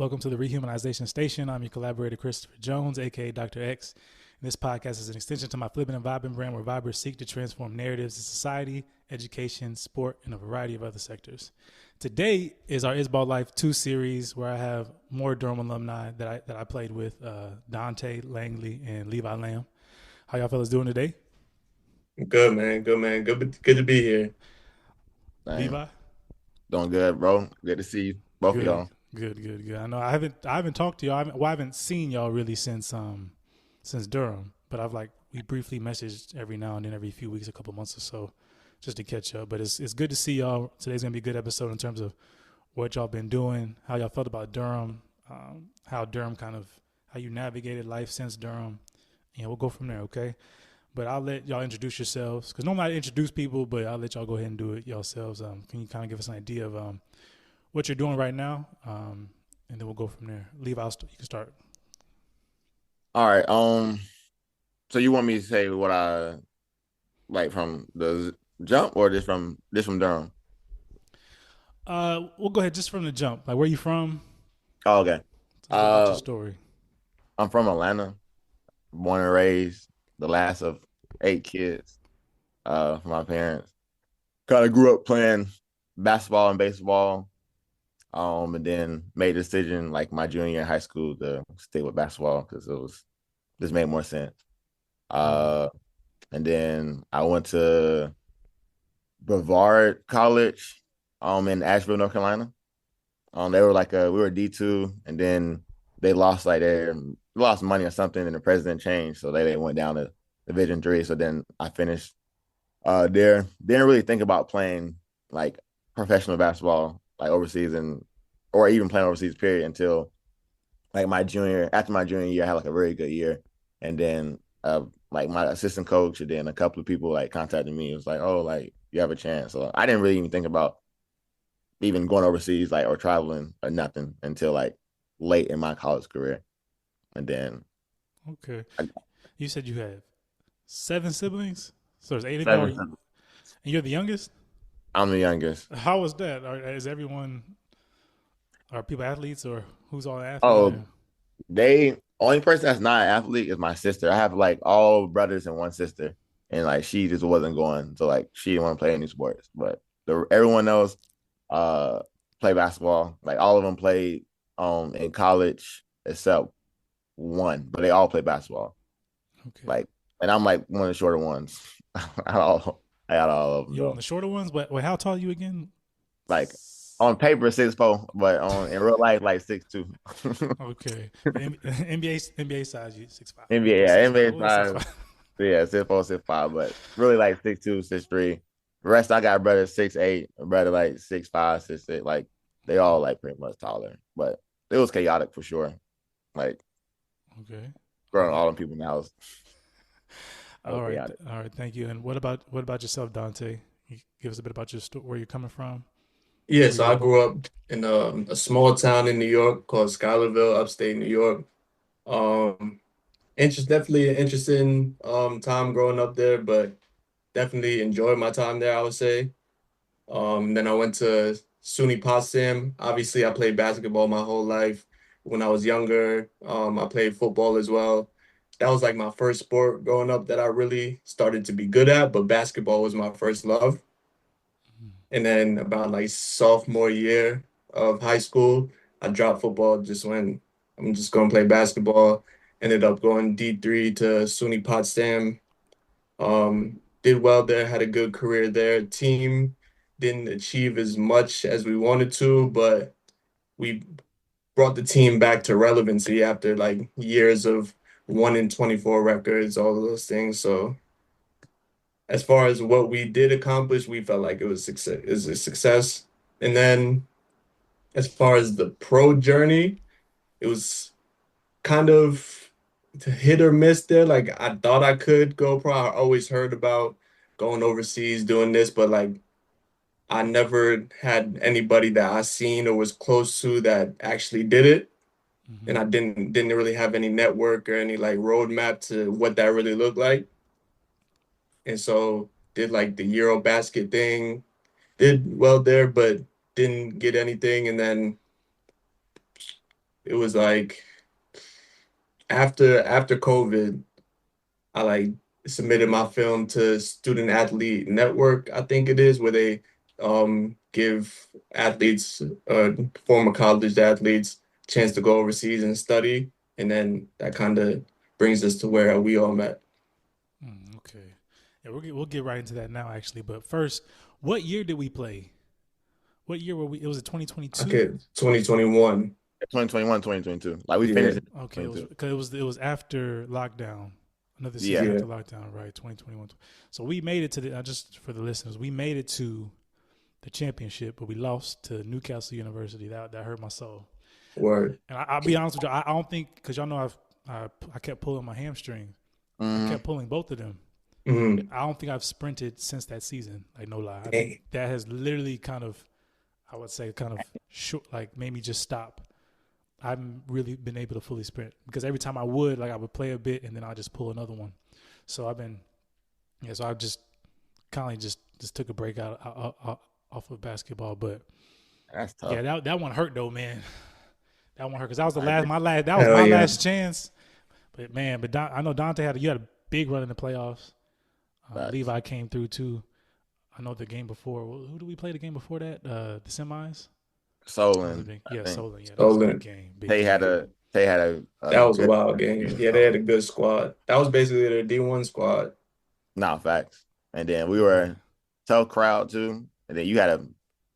Welcome to the Rehumanization Station. I'm your collaborator, Christopher Jones, aka Dr. X. And this podcast is an extension to my Flippin' and Vibin' brand, where vibers seek to transform narratives in society, education, sport, and a variety of other sectors. Today is our Isball Life 2 series, where I have more Durham alumni that I played with, Dante, Langley, and Levi Lamb. How y'all fellas doing today? Good man, good man, good to be here. Damn, Levi? doing good, bro. Good to see you, both of Good, y'all. good. I know I haven't talked to y'all. I haven't seen y'all really since Durham, but we briefly messaged every now and then, every few weeks, a couple months or so, just to catch up. But it's good to see y'all. Today's gonna be a good episode in terms of what y'all been doing, how y'all felt about Durham, how Durham how you navigated life since Durham. And we'll go from there, okay? But I'll let y'all introduce yourselves because normally I introduce people, but I'll let y'all go ahead and do it yourselves. Can you kind of give us an idea of what you're doing right now, and then we'll go from there. Levi, you can start. All right. So you want me to say what I like from the jump, or just from Durham? We'll go ahead just from the jump. Like, where you from? Oh, okay. Just a little about your Uh, story. I'm from Atlanta, born and raised, the last of 8 kids. From my parents. Kind of grew up playing basketball and baseball. And then made a decision like my junior year in high school to stay with basketball because it was just made more sense. Mm-hmm. Uh, and then I went to Brevard College, in Asheville, North Carolina. They were we were D2, and then they lost money or something, and the president changed, so they went down to Division 3. So then I finished there. Didn't really think about playing like professional basketball like overseas and or even playing overseas period until like after my junior year, I had like a very good year. And then like my assistant coach and then a couple of people like contacted me. It was like, oh, like you have a chance. So I didn't really even think about even going overseas like or traveling or nothing until like late in my college career. And then Okay. I, You said you have 7 siblings, so there's 8 of y'all, seven, and you're the youngest. I'm the youngest. How was that? Is everyone are people athletes, or who's all athletes? Oh, they only person that's not an athlete is my sister. I have like all brothers and one sister, and like she just wasn't going, so like she didn't want to play any sports. But everyone else uh play basketball. Like all of them played in college except one, but they all play basketball. Okay. Like, and I'm like one of the shorter ones. I got all of them You're one of though. the shorter ones. But wait, how tall are you again? Like on paper 6'4", but on in real life like 6'2". Okay. But NBA size, you 6'5". NBA, Little yeah, six five. NBA Little six five. five. Yeah, 6'4", 6'5", but really like 6'2", 6'3". The rest I got brother 6'8", a brother like 6'5", 6'6". Like they all like pretty much taller. But it was chaotic for sure. Like Okay. All growing right. all them people in the house. That was All right. chaotic. All right. Thank you. And what about yourself, Dante? You give us a bit about your story, where you're coming from, Yeah, who so you were I born. grew up in a small town in New York called Schuylerville, upstate New York. Um, definitely an interesting time growing up there, but definitely enjoyed my time there, I would say. Then I went to SUNY Potsdam. Obviously, I played basketball my whole life. When I was younger, I played football as well. That was like my first sport growing up that I really started to be good at, but basketball was my first love. And then about like sophomore year of high school, I dropped football, just went, I'm just going to play basketball. Ended up going D3 to SUNY Potsdam. Did well there, had a good career there. Team didn't achieve as much as we wanted to, but we brought the team back to relevancy after like years of 1-24 records, all of those things. So as far as what we did accomplish, we felt like it was success, is a success. And then as far as the pro journey, it was kind of hit or miss there. Like I thought I could go pro. I always heard about going overseas, doing this, but like I never had anybody that I seen or was close to that actually did it. Mm-hmm. And I didn't really have any network or any like roadmap to what that really looked like. And so did like the Euro basket thing, did well there, but didn't get anything. And then It was like after COVID, I like submitted my film to Student Athlete Network, I think it is, where they give athletes, former college athletes, chance to go overseas and study, and then that kind of brings us to where we all met. Okay. Yeah, we'll get right into that now, actually. But first, what year did we play? What year were we? It was a 2022. Okay, 2021. 2021, 2022. Like we Yeah, finished in Okay, it was 22. because it was after lockdown. Another season Yeah. yeah, after lockdown, right? 2021. So we made it to the just for the listeners, we made it to the championship, but we lost to Newcastle University. That hurt my soul. word. And I'll be honest with you, I don't think because y'all know I kept pulling my hamstring. I Hmm. kept pulling both of them. Mm, I don't think I've sprinted since that season. Like no lie, I think dang. that has literally kind of, I would say, kind of short, like made me just stop. I haven't really been able to fully sprint because every time I would, like I would play a bit and then I just pull another one. So I've been, yeah. So I just kind of just took a break out off of basketball. But That's yeah, tough. that one hurt though, man. That one hurt because that was the I agree. that was Hell my yeah. last chance. But man, I know Dante you had a big run in the playoffs. Facts. Levi came through too. I know the game before. Who did we play the game before that? The semis. That was a Solon, big. I Yeah, think. Solon. Yeah, that was a big Stolen. game. Big They had game. a That was a good wild game. Yeah, they had so a good squad. That was basically their D1 squad. nah facts. And then we Yeah. were tough crowd too. And then you had a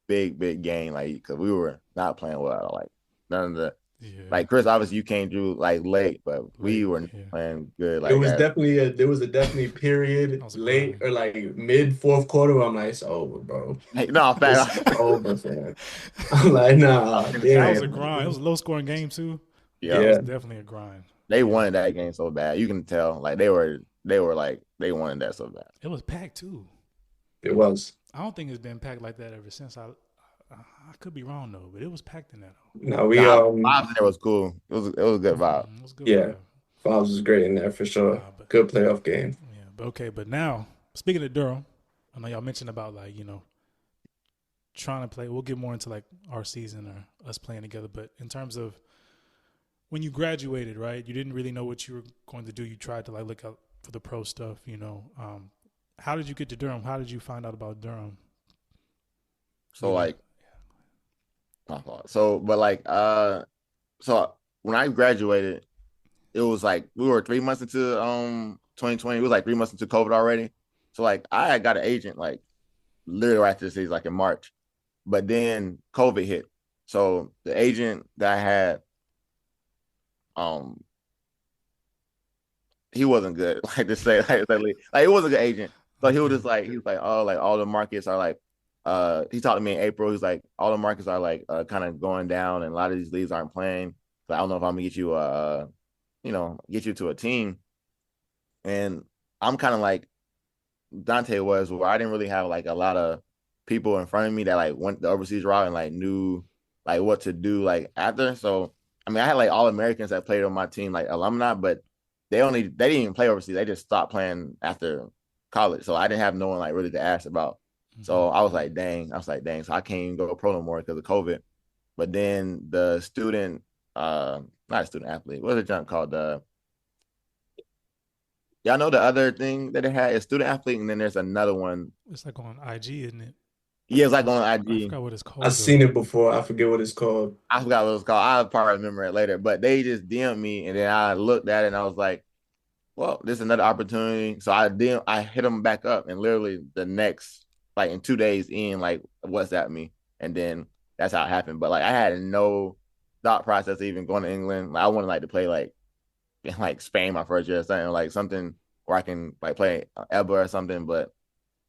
big game, like because we were not playing well at all. Like none of the Yeah. like Chris, obviously you came through like late, but we Late. were not Yeah. playing good It like was that. definitely a there was a definitely That period was a late grind. or like mid fourth quarter where I'm like, it's over, bro. Hey, no, It's fact. over, fam. I'm like, nah, That was a damn. grind. It was a low scoring game too. That Yep. was Yeah, definitely a grind. They Yeah. wanted that game so bad. You can tell. Like they were like they wanted that so bad. It was packed too. it was. I don't think it's been packed like that ever since. I could be wrong though, but it was packed in that. No, we Nah, vibes in there was cool. It was a good vibe. It was a good yeah, vibe. Files was great in there for sure. Nah, but Good playoff game. yeah, but okay. But now speaking of Durham, I know y'all mentioned about like trying to play. We'll get more into like our season or us playing together. But in terms of when you graduated, right? You didn't really know what you were going to do. You tried to like look out for the pro stuff. How did you get to Durham? How did you find out about Durham? So You know, like my fault. So but like so when I graduated, it was like we were 3 months into 2020. It was like 3 months into COVID already. So like I had got an agent like literally right after the season, like in March. But then COVID hit. So the agent that I had, um, he wasn't good. Like to say, like he was a good agent. So he was okay, just like he was like, oh, like all the markets are like, he talked to me in April. He's like, all the markets are like kind of going down, and a lot of these leagues aren't playing. So I don't know if I'm gonna get you get you to a team. And I'm kind of like Dante was, where I didn't really have like a lot of people in front of me that like went the overseas route and like knew like what to do like after. So I mean, I had like all Americans that played on my team, like alumni, but they didn't even play overseas. They just stopped playing after college. So I didn't have no one like really to ask about. mm-hmm. So I was like, dang. I was like, dang. So I can't even go pro no more because of COVID. But then the student, not a student athlete, what's the junk called? Y'all know the other thing that they had is student athlete, and then there's another one. It's like on IG, isn't it? Yeah, it's like I, on I IG. forgot what it's I've called though. seen it before. I forget what it's called. I forgot what it was called. I'll probably remember it later. But they just DM'd me, and then I looked at it, and I was like, "Well, this is another opportunity." So I hit them back up, and literally the next, like in 2 days in, like WhatsApp me, and then that's how it happened. But like I had no thought process of even going to England. Like, I wanted like to play like in like Spain my first year or something, like something where I can like play EBA or something. But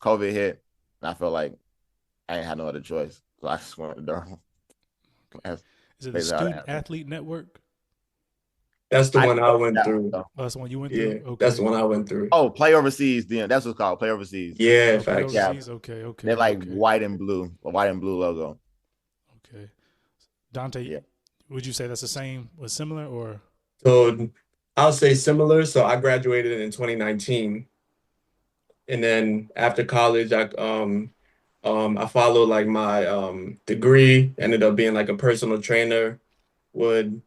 COVID hit, and I felt like I didn't have no other choice, so I just went to Durham. That's Is it the basically how that Student happened. Athlete Network? That's the I one didn't I go went that one, through. though. Oh, that's the one you went Yeah, through. that's the Okay. one I went through. Oh, play overseas. Then that's what's called. Play overseas. Yeah, Oh, play facts. Yeah, overseas. Okay. they're Okay. like Okay. white and blue, a white and blue logo. Okay. Dante, Yeah. would you say that's the same? Was similar or? So I'll say similar. So I graduated in 2019, and then after college, I followed like my degree. Ended up being like a personal trainer. Would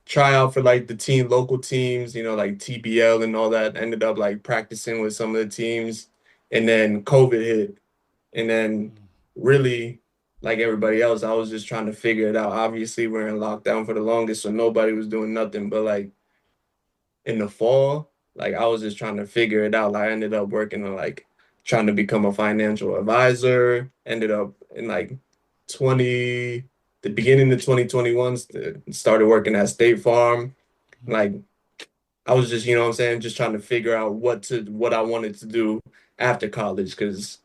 try out for like the local teams, like TBL and all that. Ended up like practicing with some of the teams, and then COVID hit, and then Mm. really like everybody else, I was just trying to figure it out. Obviously, we're in lockdown for the longest, so nobody was doing nothing. But like in the fall, like I was just trying to figure it out. Like I ended up working on like trying to become a financial advisor. Ended up in like 20, the beginning of 2021, started working at State Farm. Like I was just, what I'm saying, just trying to figure out what I wanted to do after college because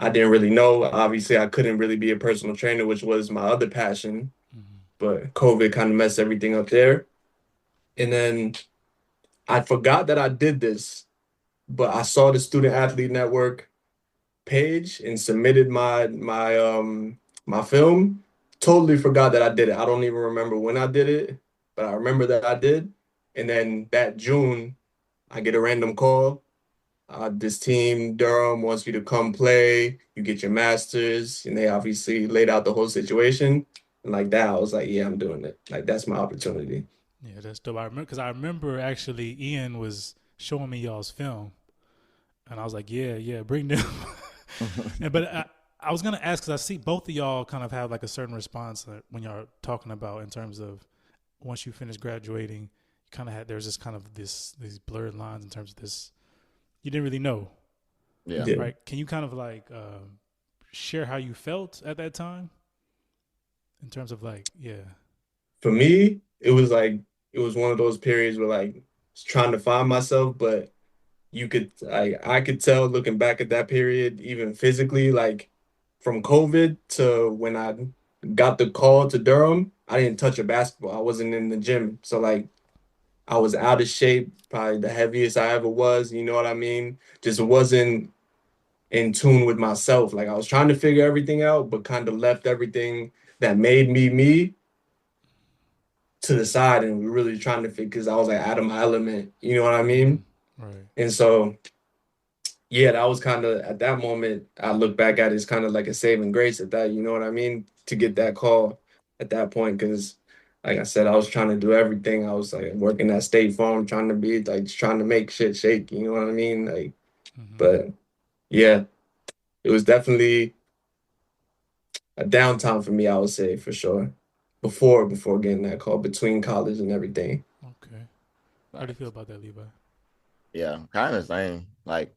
I didn't really know. Obviously, I couldn't really be a personal trainer, which was my other passion, Mm-hmm. but COVID kind of messed everything up there. And then I forgot that I did this, but I saw the Student Athlete Network page and submitted my film. Totally forgot that I did it. I don't even remember when I did it, but I remember that I did. And then that June, I get a random call. This team, Durham, wants you to come play. You get your master's, and they obviously laid out the whole situation. And like that, I was like, yeah, I'm doing it. Like that's my opportunity. Yeah, that's dope. I remember because I remember actually Ian was showing me y'all's film, and I was like, yeah, yeah, bring them. And but I was gonna ask because I see both of y'all kind of have like a certain response when y'all are talking about in terms of once you finish graduating, you kind of had there's this kind of these blurred lines in terms of this you didn't really know, Yeah. Yeah. right? Can you kind of like share how you felt at that time in terms of like yeah, For me, it was one of those periods where like trying to find myself, but I could tell looking back at that period, even physically, like from COVID to when I got the call to Durham, I didn't touch a basketball. I wasn't in the gym. So like I was out of shape, probably the heaviest I ever was, you know what I mean? Just wasn't in tune with myself. Like I was trying to figure everything out, but kind of left everything that made me me to the side and really trying to figure because I was like out of my element, you know what I mm-hmm. mean? Right, And so yeah, that was kind of at that moment I look back at it as kind of like a saving grace at that, you know what I mean? To get mm-hmm. that call at that point, because like I said, I was trying to do everything. I was like working at State Farm, trying to be like just trying to make shit shake, you know what I mean? Like, Mm-hmm. but yeah, it was definitely a downtime for me, I would say for sure. Before getting that call, between college and everything. Okay. How do you feel Nice. about that, Levi? Yeah, kind of the same. Like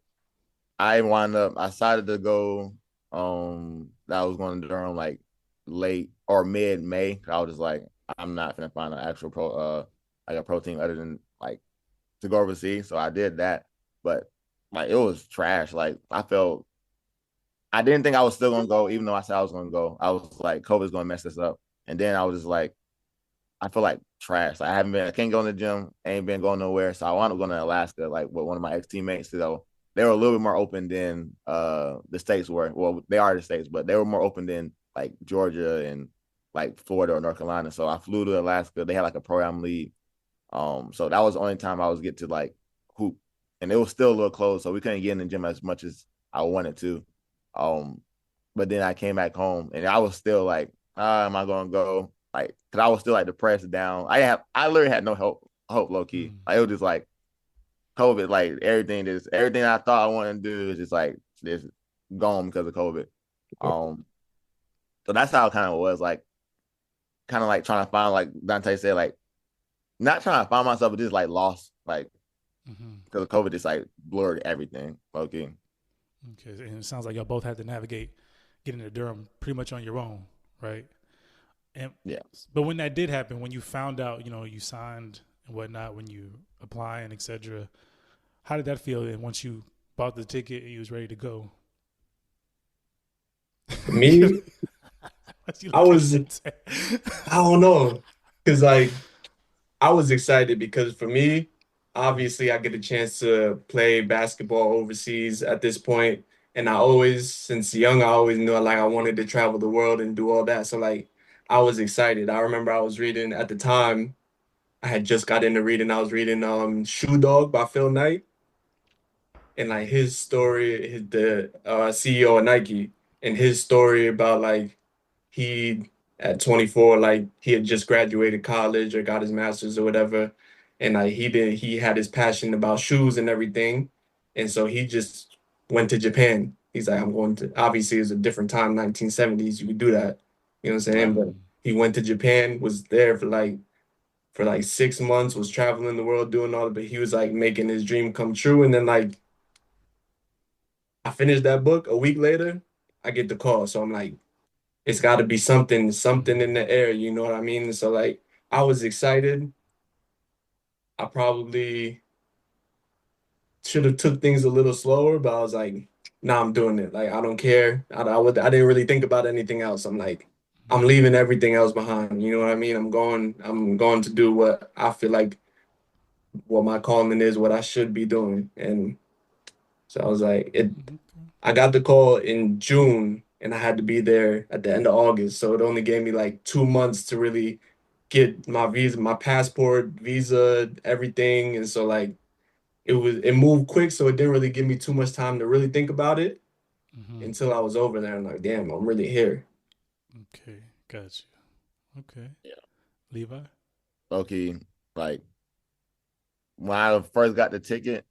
I decided to go that I was going to Durham like late or mid May. I was just like, I'm not gonna find an actual like a protein other than like to go overseas. So I did that. But like it was trash. Like I didn't think I was still gonna go, even though I said I was gonna go. I was like, COVID's gonna mess this up. And then I was just like, I feel like trash. Like I can't go in the gym, ain't been going nowhere. So I wound up going to Alaska, like with one of my ex teammates. So they were a little bit more open than the states were. Well, they are the states, but they were more open than like Georgia and like Florida or North Carolina. So I flew to Alaska. They had like a program league. So that was the only time I was get to like hoop, and it was still a little close, so we couldn't get in the gym as much as I wanted to. Um, but then I came back home, and I was still like, am I gonna go? Like, cause I was still like depressed, down. I literally had no hope, low key. Mm. Like it was just like COVID, like everything I thought I wanted to do is just like just gone because of COVID. Um, so that's how it kind of was like, kind of like trying to find like Dante said, like not trying to find myself, but just like lost, like Mm-hmm. because of COVID, just like blurred everything. Okay. Okay, and it sounds like y'all both had to navigate getting to Durham pretty much on your own, right? And Yeah. but when that did happen, when you found out, you signed and whatnot, when you apply and etc., how did that feel? And once you bought the ticket and you was ready to go, For me, what's you I looking was at? I don't know. Cause like I was excited because for me, obviously I get a chance to play basketball overseas at this point. And I always, since young, I always knew like I wanted to travel the world and do all that. So like I was excited. I remember I was reading at the time, I had just got into reading. I was reading Shoe Dog by Phil Knight and like his story, the CEO of Nike, and his story about like he at 24, like he had just graduated college or got his master's or whatever. And like he had his passion about shoes and everything. And so he just went to Japan. He's like, I'm going to, obviously it was a different time, 1970s, you could do that. You know what I'm saying? Right. But he went to Japan, was there for like 6 months, was traveling the world doing all of it, but he was like making his dream come true. And then like I finished that book a week later, I get the call. So I'm like, it's got to be something in the air, you know what I mean? So like I was excited. I probably should have took things a little slower, but I was like, nah, I'm doing it. Like I don't care. I didn't really think about anything else. I'm like, I'm leaving everything else behind. You know what I mean? I'm going to do what I feel like what my calling is, what I should be doing. And so I was like, I got the call in June and I had to be there at the end of August. So it only gave me like 2 months to really get my visa, my passport, visa, everything. And so like it moved quick, so it didn't really give me too much time to really think about it Mm-hmm. until I was over there. I'm like, damn, I'm really here. Okay, got you. Okay, Yeah. Levi. Okay. Like when I first got the ticket,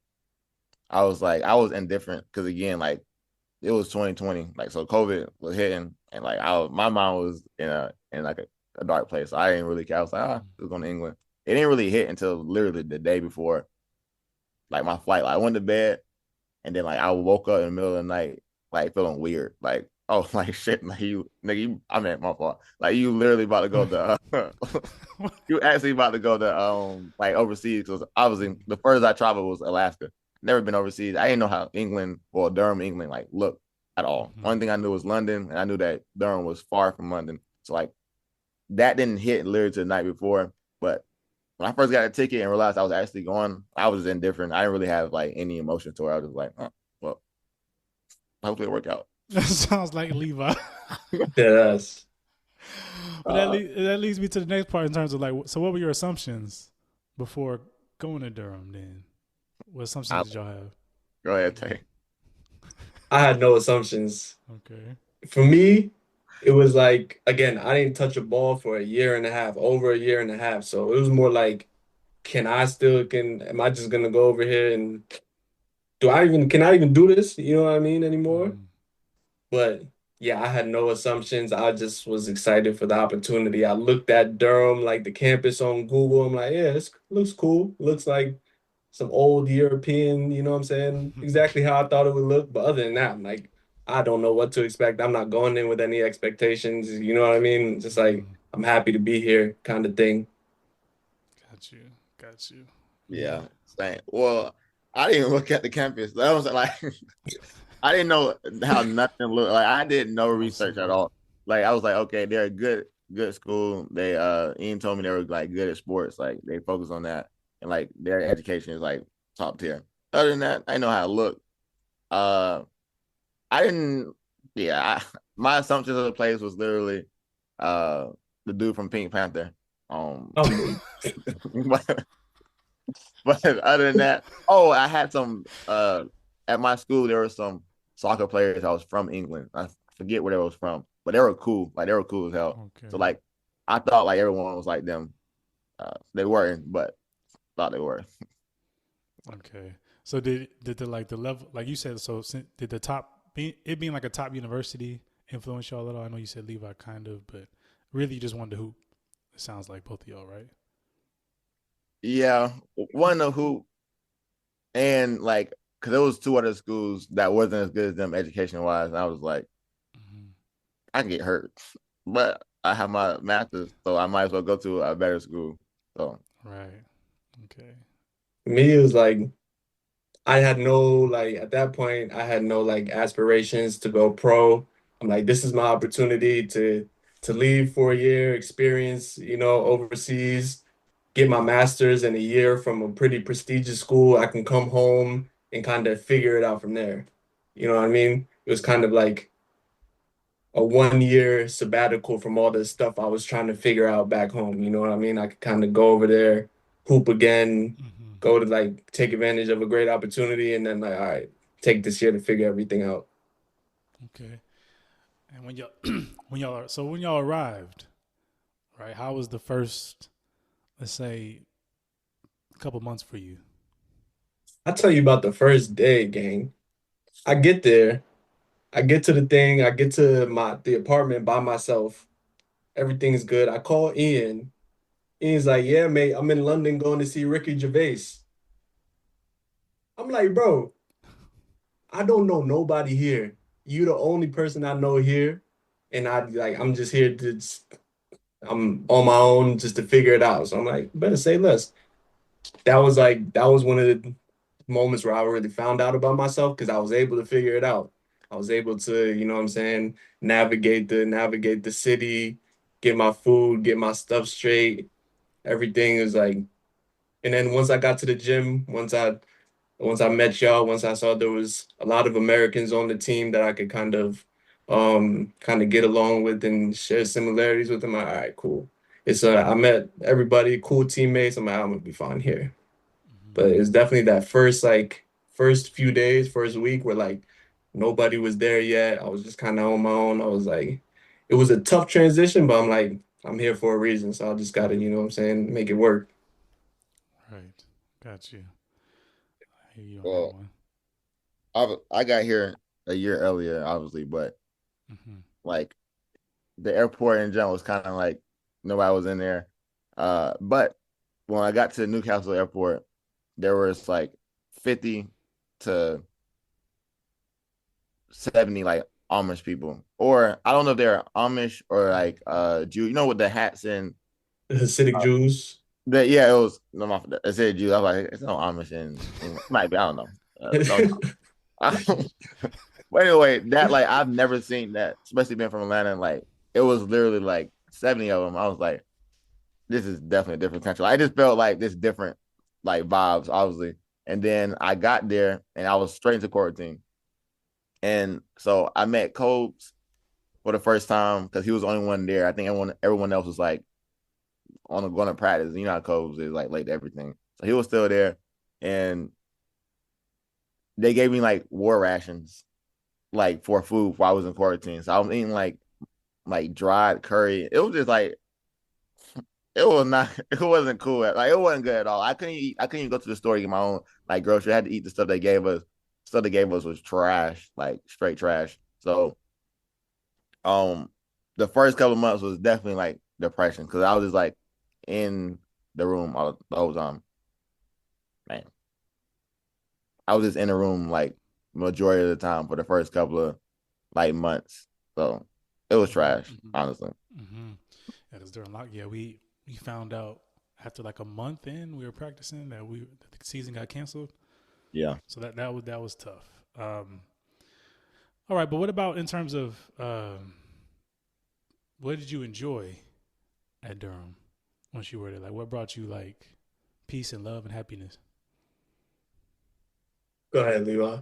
I was like, I was indifferent because again, like it was 2020, like so COVID was hitting, and like my mind was in like a dark place. So I didn't really care. I was like, we're going to England. It didn't really hit until literally the day before, like my flight. Like I went to bed, and then like I woke up in the middle of the night, like feeling weird, like oh like shit, like you nigga, I mean my fault. Like you literally about to go to you actually about to go to like overseas because I was in the furthest I traveled was Alaska. Never been overseas. I didn't know how England or Durham, England like looked at all. Mm-hmm. Only thing I knew was London, and I knew that Durham was far from London. So like that didn't hit literally to the night before. But when I first got a ticket and realized I was actually going, I was indifferent. I didn't really have like any emotion to it. I was just like, well, hopefully it work out. That sounds like Levi. Yes. But Uh, that leads me to the next part in terms of like, so what were your assumptions before going to Durham? Then, what assumptions I, did y'all have? go ahead, Tay. I had no assumptions. Okay. For me, it was like, again, I didn't touch a ball for a year and a half, over a year and a half. So it was more like, am I just gonna go over here and can I even do this? You know what I mean anymore? Mm-hmm. But yeah, I had no assumptions. I just was excited for the opportunity. I looked at Durham, like the campus on Google. I'm like, yeah, this looks cool. Looks like some old European, you know what I'm saying? Exactly how I thought it would look. But other than that, I'm like, I don't know what to expect. I'm not going in with any expectations. You know what I mean? Just like, Mm-hmm. I'm happy to be here kind of thing. Got you. Got you. Yeah. Yeah, same. Well, I didn't even look at the campus. That was like I didn't know how nothing looked like. I did no research at Absolutely. all. Like I was like, okay, they're a good school. They Ian told me they were like good at sports. Like they focus on that, and like their education is like top tier. Other than that, I know how it looked. Uh, I didn't. Yeah, my assumptions of the place was literally uh the dude from Pink Panther. Um, but, but other than that, oh, I had some at my school there were some soccer players that was from England. I forget where they was from, but they were cool. Like they were cool as hell. So Okay. like I thought like everyone was like them. They weren't, but thought they were. Okay. So did the like the level like you said? So did the top it being like a top university influence y'all at all? I know you said Levi kind of, but really you just wanted to hoop. It sounds like both of y'all, right? Yeah, one of who and like because there was two other schools that wasn't as good as them education wise. And I was like, Mm-hmm. I can get hurt, but I have my master's, so I might as well go to a better school. So Right. Okay. me, it was like, I had no like at that point I had no like aspirations to go pro. I'm like, this is my opportunity to leave for a year, experience, overseas, get my master's in a year from a pretty prestigious school. I can come home and kind of figure it out from there. You know what I mean? It was kind of like a 1 year sabbatical from all the stuff I was trying to figure out back home. You know what I mean? I could kind of go over there, hoop again, Mm-hmm. go to like take advantage of a great opportunity, and then like, all right, take this year to figure everything out. Okay. And when y'all when y'all arrived, right? How was the first, let's say, couple months for you? I tell you about the first day, gang. I get there, I get to the thing, I get to the apartment by myself. Everything's good. I call Ian. Ian's like, yeah, mate, I'm in London going to see Ricky Gervais. I'm like, bro, I don't know nobody here. You the only person I know here, and I'm just here I'm on my own just to figure it out. So I'm like, better say less. That was one of the moments where I really found out about myself because I was able to figure it out. I was able to, you know what I'm saying, navigate the city, get my food, get my stuff straight. Everything is like, and then once I got to the gym, once I met y'all, once I saw there was a lot of Americans on the team that I could kind of get along with and share similarities with them. All right, cool. I met everybody, cool teammates. I'm gonna be fine here. Mm-hmm. But it's definitely that first few days, first week where like nobody was there yet. I was just kind of on my own. I was like, it was a tough transition, but I'm like, I'm here for a reason, so I just gotta, you know what I'm saying, make it work. Right. Got you. I hear you on that Well, one. I got here a year earlier, obviously, but Mm-hmm. like the airport in general was kind of like nobody was in there. But when I got to Newcastle Airport, there was like 50 to 70 like Amish people. Or I don't know if they're Amish or like Jew, you know, with the hats and Hasidic uh, Jews. that yeah, it was no my I said Jew. I was like, it's no Amish in England. Might be, I don't know. Don't But anyway, that like I've never seen that, especially being from Atlanta. And, like it was literally like 70 of them. I was like, this is definitely a different country. I just felt like this different like vibes, obviously. And then I got there and I was straight into quarantine. And so I met Cobes for the first time because he was the only one there. I think everyone else was like on going to practice. You know how Cobes is like late to everything. So he was still there. And they gave me like war rations like for food while I was in quarantine. So I was eating like dried curry. It was just like it was not it wasn't cool. Like it wasn't good at all. I couldn't even go to the store to get my own like grocery. I had to eat the stuff they gave us. Stuff they gave us was trash, like straight trash. So um the first couple of months was definitely like depression because I was just like in the room all the whole time. Man. I was just in the room like majority of the time for the first couple of like months. So it was trash, Mm-hmm. honestly. Mm-hmm. Yeah, because during lock, yeah, we found out after like a month in we were practicing that the season got canceled. Yeah. So that was tough. All right, but what about in terms of what did you enjoy at Durham once you were there? Like, what brought you like peace and love and happiness? Go ahead, Levi.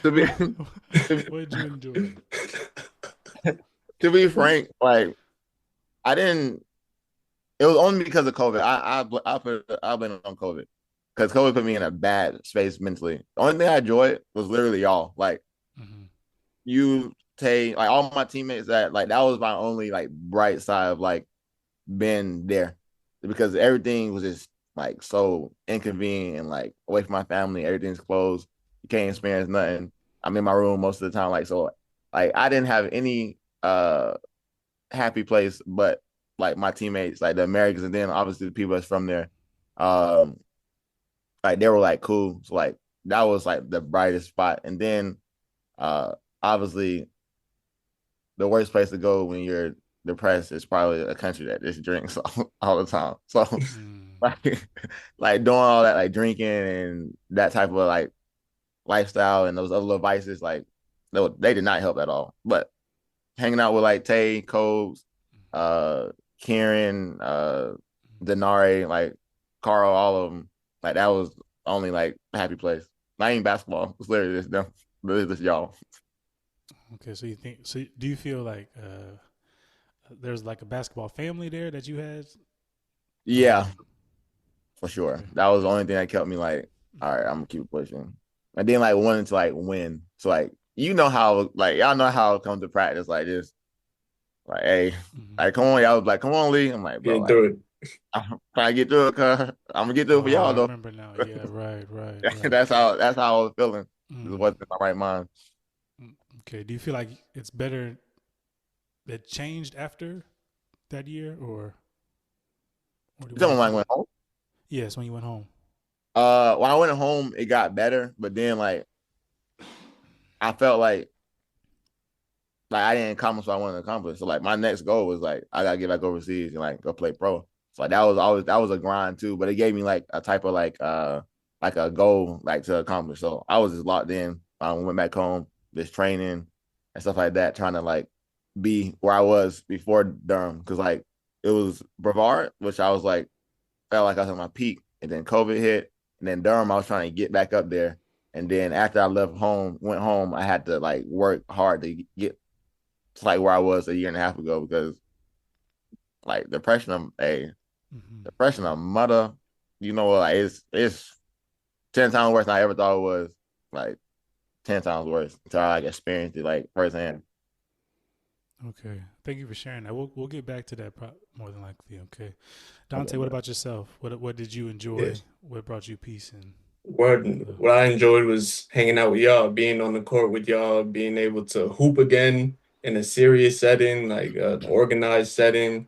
To be What did you enjoy? to be frank, like I didn't. It was only because of COVID. I blame it on COVID because COVID put me in a bad space mentally. The only thing I enjoyed was literally y'all. Like Mm-hmm. you, Tay, like all my teammates. That was my only like bright side of like being there because everything was just like so inconvenient and like away from my family. Everything's closed. You can't experience nothing. I'm in my room most of the time. Like so, like I didn't have any happy place, but like my teammates, like the Americans, and then obviously the people that's from there, um, like they were like cool. So like that was like the brightest spot. And then uh obviously the worst place to go when you're depressed is probably a country that just drinks all the time. So Mm. like like doing all that like drinking and that type of like lifestyle and those other little vices, like they did not help at all. But hanging out with like Tay, Coves, uh, Kieran, Denari, like Carl, all of them. Like that was only like a happy place. Not even basketball. It's literally just them. Literally just y'all. Okay, so you think so? Do you feel like there's like a basketball family there that you had? Yeah, for sure. Okay. That was the only thing that kept me like, all right, I'm gonna keep pushing. And then like wanting to like win. So like you know how like y'all know how it comes to practice like this. Like, hey, Hmm. like come on, y'all was like, come on, Lee. I'm like, bro, Getting like through it. I'm trying to get through it, cuz I'm gonna get through it for Oh, y'all I though. remember now. Yeah, right, right, right. That's how I was feeling. Just Mm. wasn't in my right mind. Okay. Do you feel like it's better that changed after that year, or You what tell me did when I you? went home. Yes, when you went home. When I went home, it got better, but then like I felt like I didn't accomplish what I wanted to accomplish. So like my next goal was like I gotta get back overseas and like go play pro. So like that was a grind too, but it gave me like a type of like a goal like to accomplish. So I was just locked in. I went back home, just training and stuff like that, trying to like be where I was before Durham because like it was Brevard, which I was like felt like I was at my peak, and then COVID hit, and then Durham I was trying to get back up there. And then after I went home, I had to like work hard to get to like where I was a year and a half ago because like Hmm. depression of mother, you know, like it's 10 times worse than I ever thought it was. Like 10 times worse until I like experienced it like firsthand. Okay. Thank you for sharing that. We'll get back to that more than likely. Okay. Okay, Dante, what but about yourself? What did you enjoy? Yes. What brought you peace and love? What I enjoyed was hanging out with y'all, being on the court with y'all, being able to hoop again in a serious setting, like an organized setting,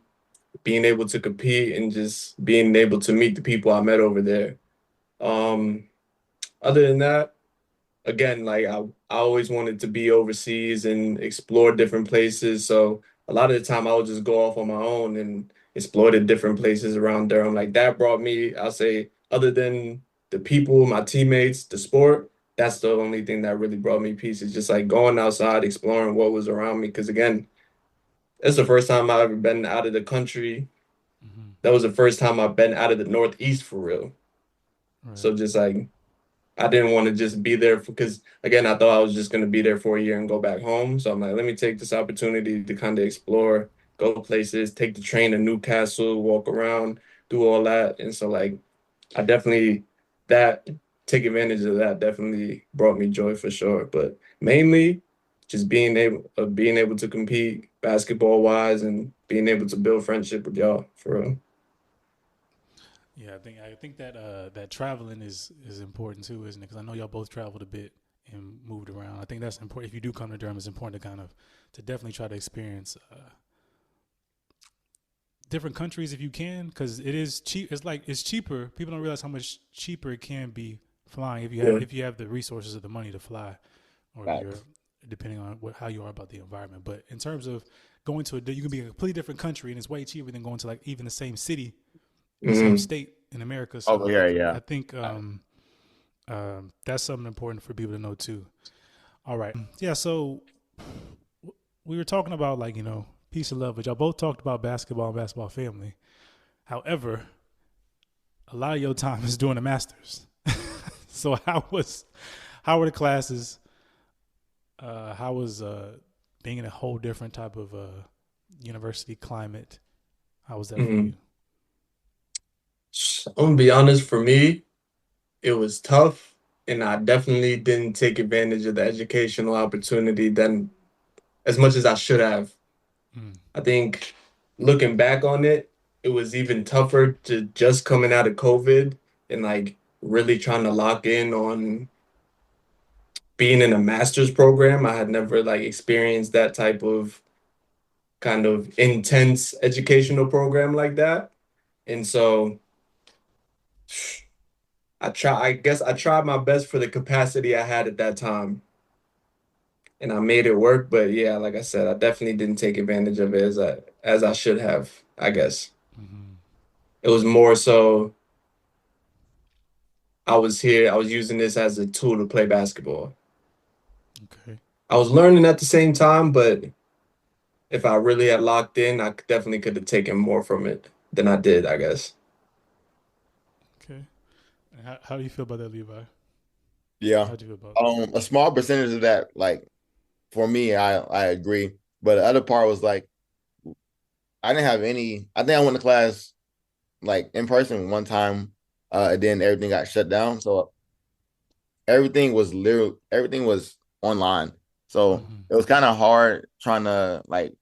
being able to compete and just being able to meet the people I met over there. Um, Other than that, again, like I always wanted to be overseas and explore different places. So a lot of the time I would just go off on my own and explore the different places around Durham. Like that brought me, I'll say, other than the people, my teammates, the sport, that's the only thing that really brought me peace. Is just like going outside, exploring what was around me. Because again, it's the first time I've ever been out of the country. Hmm. That was the first time I've been out of the Northeast for real. Right. So just like I didn't want to just be there because again, I thought I was just going to be there for a year and go back home. So I'm like, let me take this opportunity to kind of explore, go places, take the train to Newcastle, walk around, do all that. And so like I definitely that take advantage of that definitely brought me joy for sure. But mainly just being able to compete basketball wise and being able to build friendship with y'all for real. Yeah, I think that that traveling is important too, isn't it? Because I know y'all both traveled a bit and moved around. I think that's important. If you do come to Durham, it's important to kind of to definitely try to experience different countries if you can, because it is cheap. It's like it's cheaper. People don't realize how much cheaper it can be flying Yeah. if you have the resources of the money to fly, or if you're facts. depending on how you are about the environment. But in terms of going to you can be in a completely different country and it's way cheaper than going to like even the same city or same Hmm. state in America. Over So here, yeah. I think that's something important for people to know too. All right, yeah. So we were talking about like peace and love, but y'all both talked about basketball and basketball family. However, a lot of your time is doing the masters. So how were the classes? How was being in a whole different type of university climate? How was that for Hmm. you? I'm gonna be honest, for me, it was tough, and I definitely didn't take advantage of the educational opportunity then as much as I should have. Mm. I think looking back on it, it was even tougher to just coming out of COVID and like really trying to lock in on being in a master's program. I had never like experienced that type of kind of intense educational program like that. And so I guess I tried my best for the capacity I had at that time. And I made it work. But yeah, like I said, I definitely didn't take advantage of it as I should have, I guess. Hmm. It was more so I was using this as a tool to play basketball. Okay. I was learning at the same time, but if I really had locked in, definitely could have taken more from it than I did, I guess. Okay. And how do you feel about that, Levi? Yeah. How do you feel about? A small percentage of that, like for me, I agree. But the other part was like I didn't have any. I think I went to class like in person one time, and then everything got shut down. So everything was online. So Hmm. it was kind of hard trying to like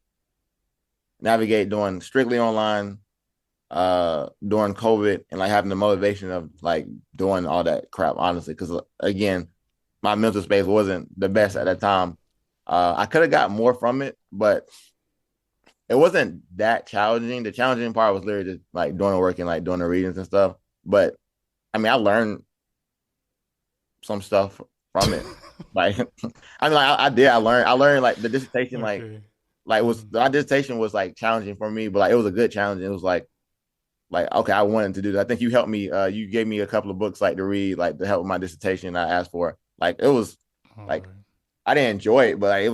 navigate doing strictly online during COVID and like having the motivation of like doing all that crap, honestly. Because again, my mental space wasn't the best at Hmm. that time. I could have got more from it, but it wasn't that challenging. The challenging part was literally just like doing the work and like doing the readings and stuff. But I mean, I learned some stuff from it. Like, I mean, like I did. I learned like the dissertation. Okay. Like was Hmm. my dissertation was like challenging for me, but like it was a good challenge. It was like okay, I wanted to do that. I think you helped me. You gave me a couple of books like to read, like to help with my dissertation. I asked for like it was All like right. I didn't enjoy it, but like, it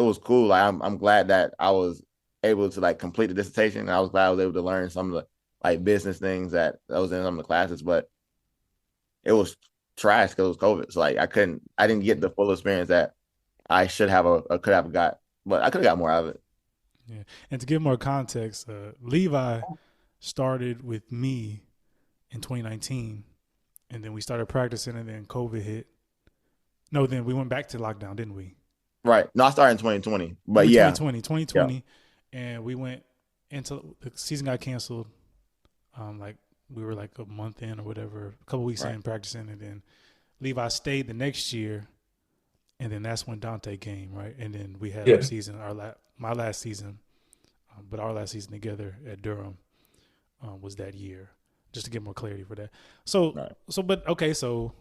was cool. Like I'm glad that I was able to like complete the dissertation. And I was glad I was able to learn some of the like business things that was in some of the classes, but it was trash because it was COVID. So like I didn't get the full experience that I should have or could have got, but I could have got more out of it. Yeah. And to give more context, Levi started with me in 2019, and then we started practicing, and then COVID hit. No, then we went back to lockdown, didn't we? Right. No, I started in 2020, I but mean, yeah, 2020, yeah, 2020, and we went into the season got canceled. Like we were like a month in or whatever, a couple weeks right, in practicing, and then Levi stayed the next year, and then that's when Dante came, right? And then we had our Yeah. season, my last season, but our last season together at Durham was that year. Just to get more clarity for that. right. But okay, so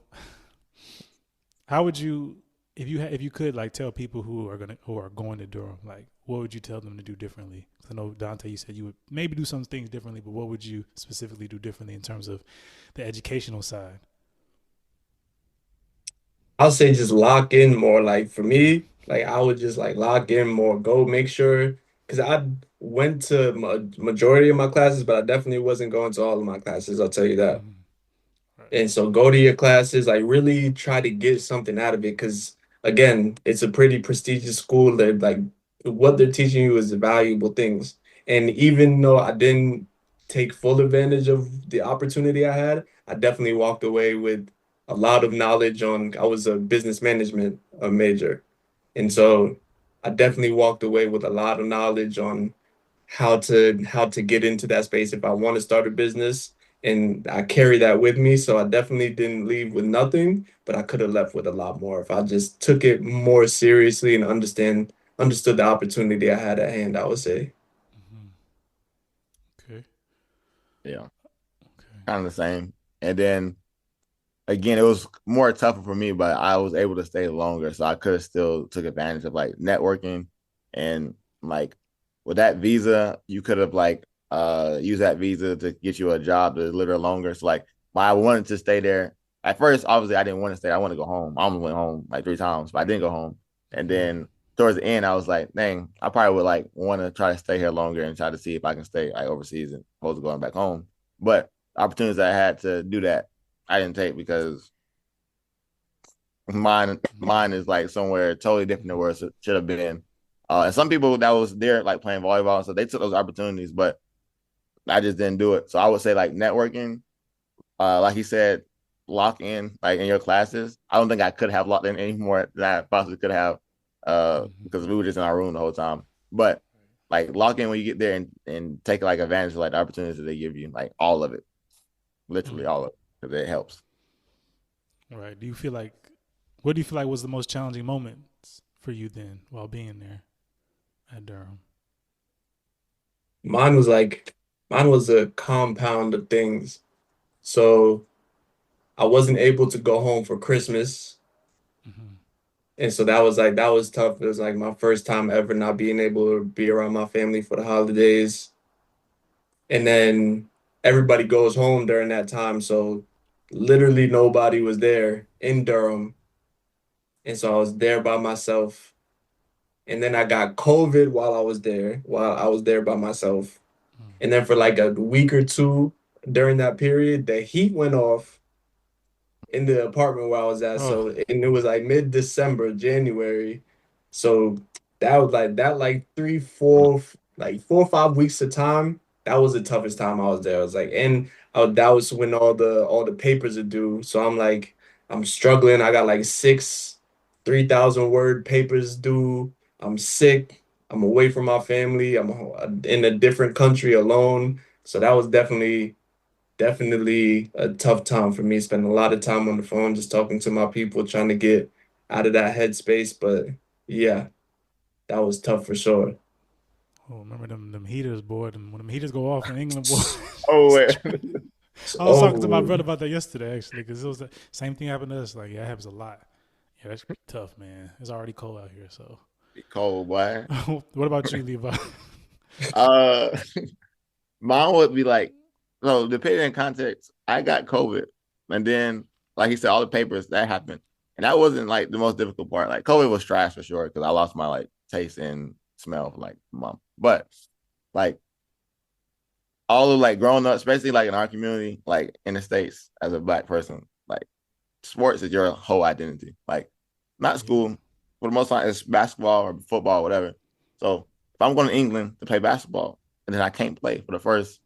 how would you, if you could like tell people who are going to Durham, like what would you tell them to do differently? 'Cause I know Dante, you said you would maybe do some things differently, but what would you specifically do differently in terms of the educational side? I'll say just lock in more. Like for me, like I would just like lock in more. Go make sure because I went to majority of my classes, but I definitely wasn't going to all of my classes. I'll tell you that. Mm-hmm. Right. And so go to your classes, like really try to get something out of it. Because again, it's a pretty prestigious school that like what they're teaching you is valuable things. And even though I didn't take full advantage of the opportunity I had, I definitely walked away with a lot of knowledge on, I was a business management major. And Mm-hmm. so I definitely walked away with a lot of knowledge on how to get into that space if I want to start a business. And I carry that with me. So I definitely didn't leave with nothing, but I could have left with a lot more if I just took it more seriously and understood the opportunity I had at hand, I would say. Mm-hmm. Okay. Yeah, Okay. kind of the same. And then again, it was more tougher for me, but I was able to stay longer, so I could have still took advantage of like networking and like with that visa, you could have like used that visa to get you a job to live there longer. So like, but I wanted to stay there. At first, obviously, I didn't want to stay. I wanted to go home. I almost went home like 3 times, but I didn't go home. And Mm-hmm. then towards the end, I was like, dang, I probably would like want to try to stay here longer and try to see if I can stay like overseas and opposed to going back home. But opportunities I had to do that, I didn't take because mine is like somewhere totally different than where it should have been. And some people that was there like playing volleyball, so they took those opportunities, but I just didn't do it. So I would say like networking, like he said, lock in like in your classes. I don't think I could have locked in any more than I possibly could have, Mm-hmm. because we were just in our room the whole time. But like lock in when you get there and take like advantage of like the opportunities that they give you, like all of it, literally all of it, because it helps. All right. What do you feel like was the most challenging moments for you then while being there at Durham? Mine was like, mine was a compound of things. So I wasn't able to go home for Christmas. Mm-hmm. And so that was like, that was tough. It was like my first time ever not being able to be around my family for the holidays. And then everybody goes home during that time. So literally nobody was there in Durham. And so I was there by myself. And then I got COVID while I was there by myself. And then for like a week or two during that period, the heat went off in the apartment where I was at. Oh. So, and it was like mid-December, January. So that was like 4 or 5 weeks of time. That was the toughest time I was there. I was like, and that was when all the papers are due. So I'm like, I'm struggling. I got like 3,000 word papers due. I'm sick. I'm away from my family. I'm in a different country alone. So that was definitely a tough time for me. Spending a lot of time on the phone, just talking to my people, trying to get out of that headspace. But yeah, that was tough for sure. Oh, remember them heaters, boy? When them heaters go off in England, boy. Oh, wait. I was talking to my Oh, brother about that yesterday, actually, because it was the same thing happened to us. Like, yeah, it happens a lot. Yeah, that's tough, man. It's already cold out here. So, Cold, boy. what about you, Levi? Uh, Mine would be like, so depending on context, I got COVID. And then, like he said, all the papers that happened. And that wasn't like the most difficult part. Like COVID was trash for sure because I lost my like taste and smell for like a month. But like all of like growing up, especially like in our community, like in the States as a black person, like sports is your whole identity. Like not Yeah. school, for the most part, it's basketball or football, whatever. So if I'm going to England to play basketball and then I can't play for the first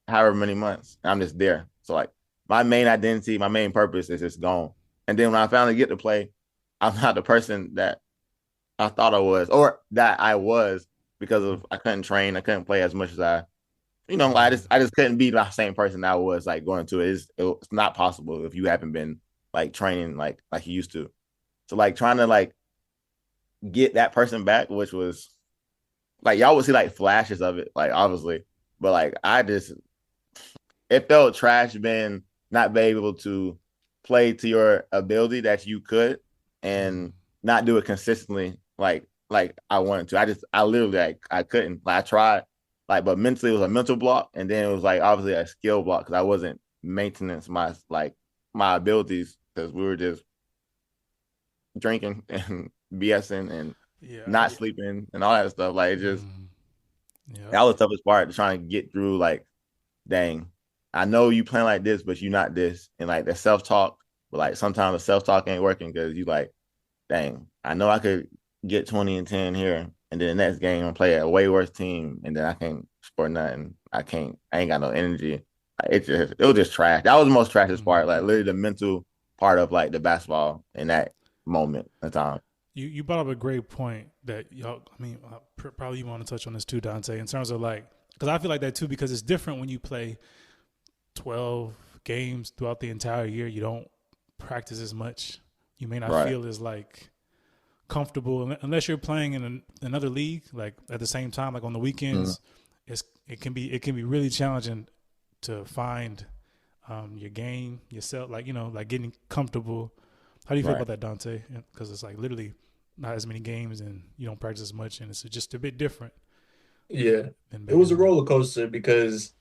however many months, and I'm just there. So like my main identity, my main purpose is just gone. And then when I finally get to play, I'm not the person that I thought I was, or that I was because of I couldn't train, I couldn't play as much as Yeah. I just couldn't be the same person I was like going to it. It's not possible if you haven't been like training like you used to. So like trying to like get that person back, which was like y'all would see like flashes of it, like obviously, but like I just it felt trash being not being able to play to your ability that you could and not do it consistently like I wanted to. I literally I couldn't. Like, I tried but mentally it was a mental block and then it was like obviously a skill block because I wasn't maintaining my abilities because we were just drinking and BSing and Yeah. not sleeping and all that stuff. Like it just Mm, yep. that was the toughest part trying to get through like dang, I know you plan like this, but you not this. And like the self talk, but like sometimes the self talk ain't working because you like, dang, I know I could get 20 and 10 here. And then the next game I'm play a way worse team. And then I can't score nothing. I ain't got no energy. It was just trash. That was the most trashiest part. Like Mm. literally the mental part of like the basketball in that moment of time. You brought up a great point that y'all. I mean, probably you want to touch on this too, Dante. In terms of like, because I feel like that too, because it's different when you play 12 games throughout the entire year. You don't practice as much. You may not Right. feel as like comfortable unless you're playing in another league. Like at the same time, like on the Mm-hmm. weekends, it can be really challenging to find your game yourself. Like like getting comfortable. How do you feel Right. about that, Dante? Because it's like literally not as many games and you don't practice as much, and it's just a bit different yeah. than It being was in a roller coaster because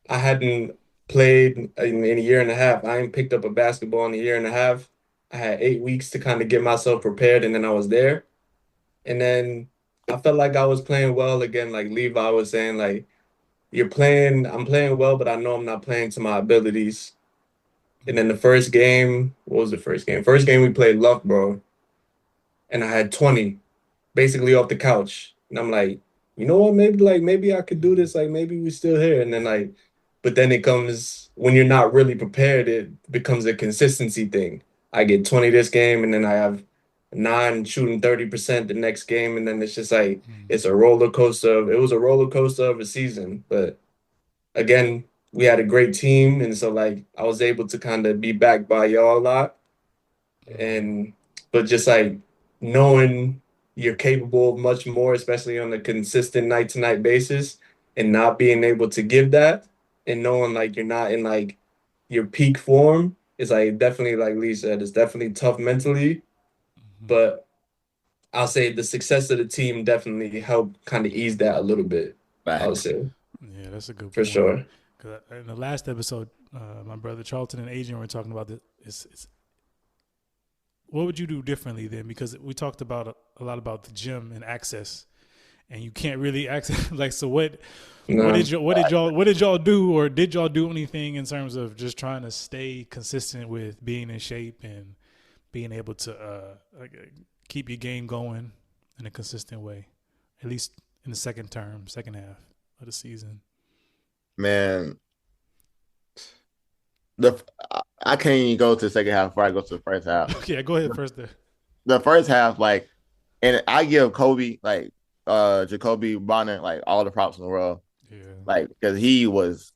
I hadn't played in a year and a half. I ain't picked up a basketball in a year and a half. I had 8 weeks to kind of get myself prepared, and then I was there. And then I felt like I was playing well again. Like Levi was saying, like, I'm playing well, but I know I'm not playing to my abilities. And then the first game, what was the first game? First game we played Loughborough, and I had 20 basically off the couch. And I'm like, you know what? Maybe I could do this. Like maybe we still here. And then but then it comes when you're not really prepared, it becomes a consistency thing. I get 20 this game, and then I have nine shooting 30% the next game, and then it's just like it's a roller coaster. It was a roller coaster of a season, but again, we had a great team, and so like I was able to kind of be backed by y'all a lot and but just like knowing you're capable of much more, especially on a consistent night to night basis, and not being able to give that, and knowing like you're not in like your peak form is like definitely like Lee said, it's definitely tough mentally, but I'll say the success of the team definitely helped kind of ease that a little bit. I would Facts. say Yeah, that's a good for point. sure. Because in the last episode, my brother Charlton and Adrian were talking about this. What would you do differently then? Because we talked about a lot about the gym and access, and you can't really access. Like, so No. what did y'all do, or did y'all do anything in terms of just trying to stay consistent with being in shape and being able to keep your game going in a consistent way, at least in the second half of the season? Man, the I can't even go to the second half before I go to the first half. Yeah, go ahead first there. the first half, like, and I give Kobe like Jacoby Bonner like all the props in the world, Yeah. like because he was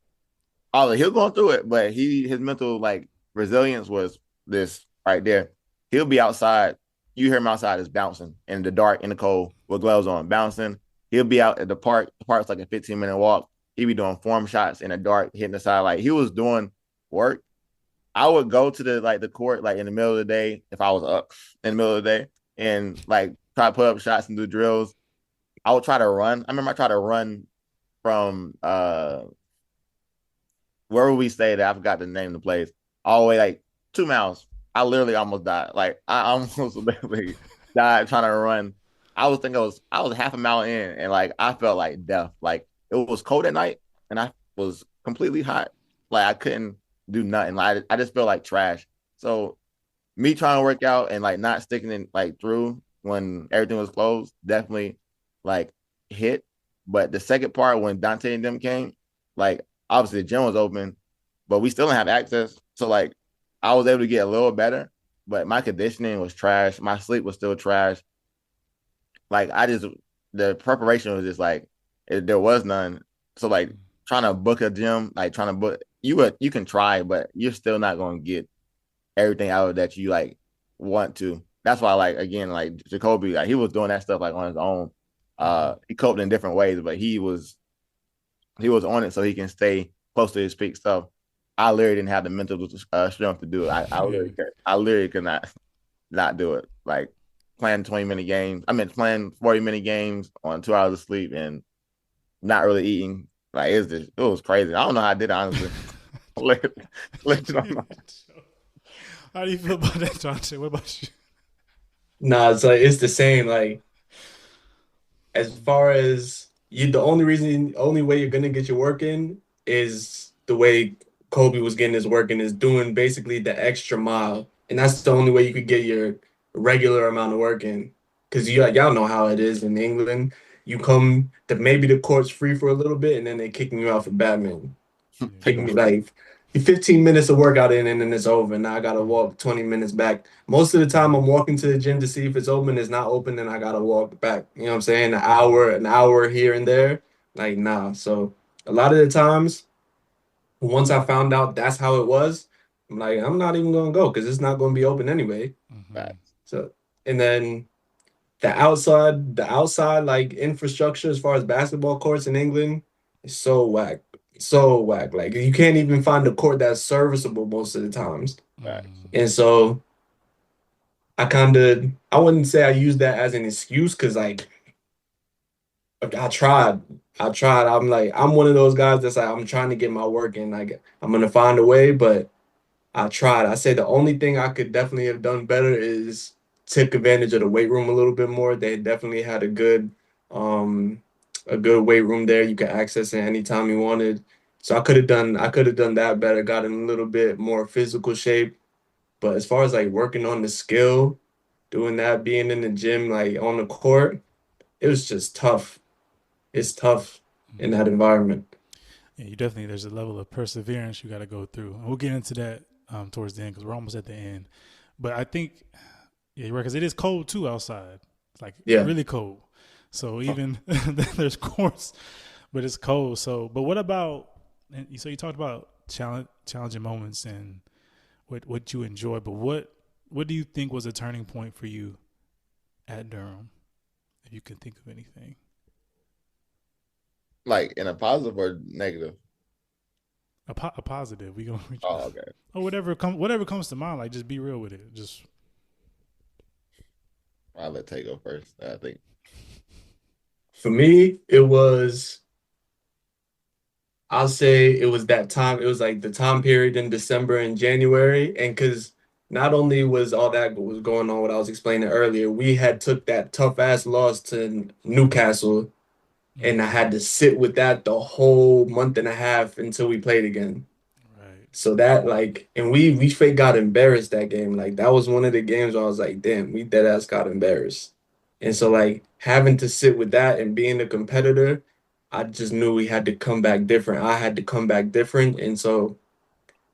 going through it, but his mental like resilience was this right there. He'll be outside. You hear him outside is bouncing in the dark, in the cold, with gloves on, bouncing. He'll be out at the park. The park's like a 15-minute walk. He'd be doing form shots in the dark, hitting the side. Like he was doing work. I would go to the court like in the middle of the day if I was up in the middle of the day and like try to put up shots and do drills. I would try to run. I remember I tried to run from where we stayed at, I forgot the name of the place, all the way like 2 miles. I literally almost died. Like I almost literally died trying to run. I was thinking I was half a mile in and like I felt like death. Like it was cold at night and I was completely hot. Like I couldn't do nothing. Like I just felt like trash. So me trying to work out and like not sticking in like through when everything was closed definitely like hit. But the second part when Dante and them came, like obviously the gym was open, but we still didn't have access. So like I was able to get a little better, but my conditioning was trash. My sleep was still trash. Like the preparation was just like there was none. So like trying to book a gym, like trying to book you can try, but you're still not going to get everything out of that you like want to. That's why like again like Jacoby like he was doing that stuff like on his own. He coped in different ways, but he was on it so he can stay close to his peak stuff. I literally didn't have the mental strength to do it. Yeah. I literally could not do it. Like playing 20-minute games. I mean playing 40-minute games on 2 hours of sleep and not really eating. Like it was crazy. I don't know how I did it honestly. How do you feel about that, Dante? What about you? Nah, it's like it's the same. Like as far as you, the only way you're gonna get your work in is the way Kobe was getting his work in is doing basically the extra mile, and that's the only way you could get your regular amount of work in. Because y'all know how it is in England. You come to maybe the court's free for a little bit, and then they kicking you out for badminton. Take Yeah. Take a me break. like 15 minutes of workout in and then it's over. Now I gotta walk 20 minutes back. Most of the time I'm walking to the gym to see if it's open. It's not open, then I gotta walk back. You know what I'm saying? An hour here and there. Like nah. So a lot of the times, once I found out that's how it was, I'm like, I'm not even gonna go because it's not gonna be open anyway. Mm-hmm. So and then the outside like infrastructure as far as basketball courts in England is so whack. So whack. Like you can't even find a court that's serviceable most of the times. Mm. And so I wouldn't say I use that as an excuse because I tried. I tried. I'm one of those guys that's like I'm trying to get my work in. Like I'm gonna find a way, but I tried. I say the only thing I could definitely have done better is took advantage of the weight room a little bit more. They definitely had um, a good weight room there. You could access it anytime you wanted. So I could have done that better, got in a little bit more physical shape. But as far as like working on the skill, doing that, being in the gym, like on the court, it was just tough. It's tough in that environment. Yeah, you definitely. There's a level of perseverance you got to go through, and we'll get into that towards the end because we're almost at the end. But I think, yeah, you're right because it is cold too outside. It's like Yeah. really cold. So even there's courts, but it's cold. So, but what about? And so you talked about challenging moments and what you enjoy. But what do you think was a turning point for you at Durham, if you can think of anything? Like in a positive or negative? A positive. We gonna Oh, okay. or whatever comes to mind. Like just be real with it. Just I'll let Tay go first. I think. For me, I'll say it was that time. It was like the time period in December and January. And because not only was all that was going on, what I was explaining earlier, we had took that tough ass loss to Newcastle, and I mm, had to sit with that the whole month and a half until we played again. right. So that like, and we fake got embarrassed that game. Like that was one of the games where I was like, damn, we dead ass got embarrassed. And so like having to sit with that and being a competitor, I just knew we had to come back different. I had to come back different. And so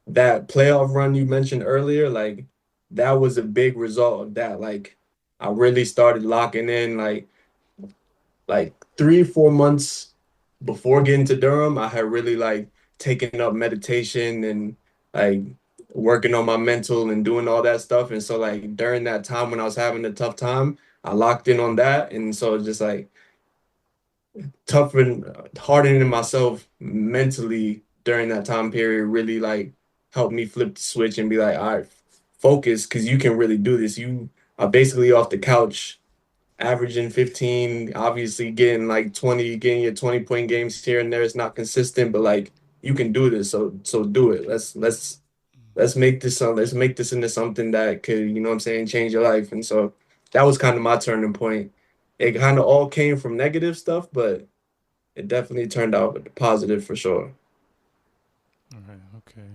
that playoff run you mentioned earlier, like that was a big result of that. Like I really started locking in like 3, 4 months before getting to Durham. I had really like taken up meditation and like working on my mental and doing all that stuff. And so like during that time when I was having a tough time, I locked in on that. And so just like toughen, hardening myself mentally during that time period really like helped me flip the switch and be like, all right, focus, because you can really do this. You are basically off the couch, averaging 15, obviously getting like 20, getting your 20-point games here and there. It's not consistent, but like you can do this. So do it. Let's make this let's make this into something that could, you know what I'm saying, change your life. And so that was kind of my turning point. It kind of all came from negative stuff, but it definitely turned out positive for sure. All right. Okay.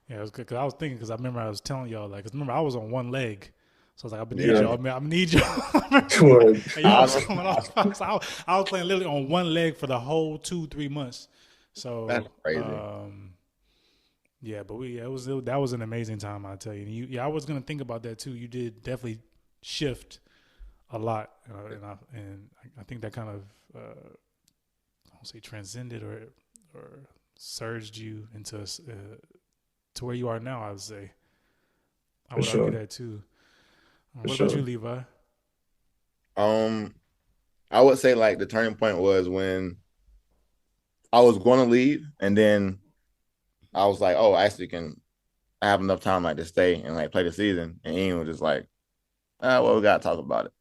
Yeah, it was good because I was thinking because I remember I was telling y'all like, 'cause remember I was on one leg, so I was like, I'm gonna need Yeah. y'all, man. I'm gonna need y'all. Word. And y'all was I, coming off. I was playing literally on one leg for the whole 2, 3 months. that's So crazy. yeah, but that was an amazing time. I tell you. Yeah, I was gonna think about that too. You did definitely shift a lot, and I think that kind of I won't say transcended or surged you into to where you are now. I would say I For would argue sure. that too. For What about you, sure. Levi? Um, I would say like the turning point was when I was going to leave, and then I was like, oh, I actually can I have enough time like to stay and like play the season. And Ian was just like, well, we gotta talk about it.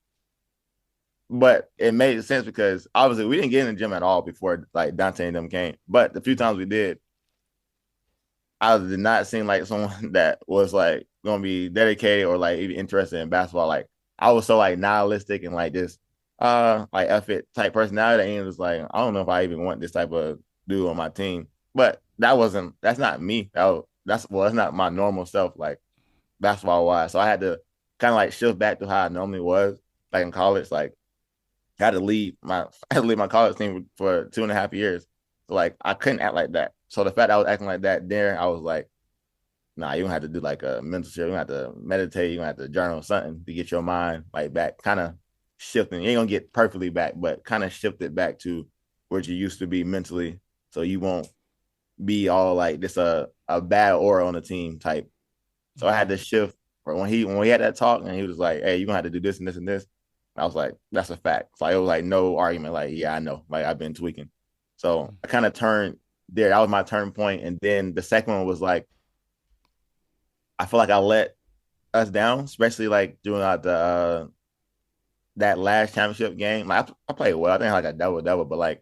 But it made sense because obviously we didn't get in the gym at all before like Dante and them came. But the few times we did, I did not seem like someone that was like gonna be dedicated or like even interested in basketball. Like I was so like nihilistic and like this like F it type personality that Ian was like, I don't know if I even want this type of dude on my team. But that's not me. That's not my normal self, like basketball wise. So I had to kind of like shift back to how I normally was, like in college. Like I had to lead my I had to lead my college team for 2.5 years. So like I couldn't act like that. So the fact that I was acting like that there, I was like, nah, you don't have to do like a mental shift. You don't have to meditate. You don't have to journal something to get your mind like back, kind of shifting. You ain't gonna get perfectly back, but kind of shift it back to where you used to be mentally, so you won't be all like this a bad aura on the team type. So I had to shift. When we had that talk and he was like, "Hey, you're gonna have to do this and this and this," I was like, "That's a fact." So it was like no argument. Like, yeah, I know. Like I've been tweaking. So I kind of turned there. That was my turn point. And then the second one was like, I feel like I let us down, especially like during that last championship game. Like I played well. I think I had like a double, but like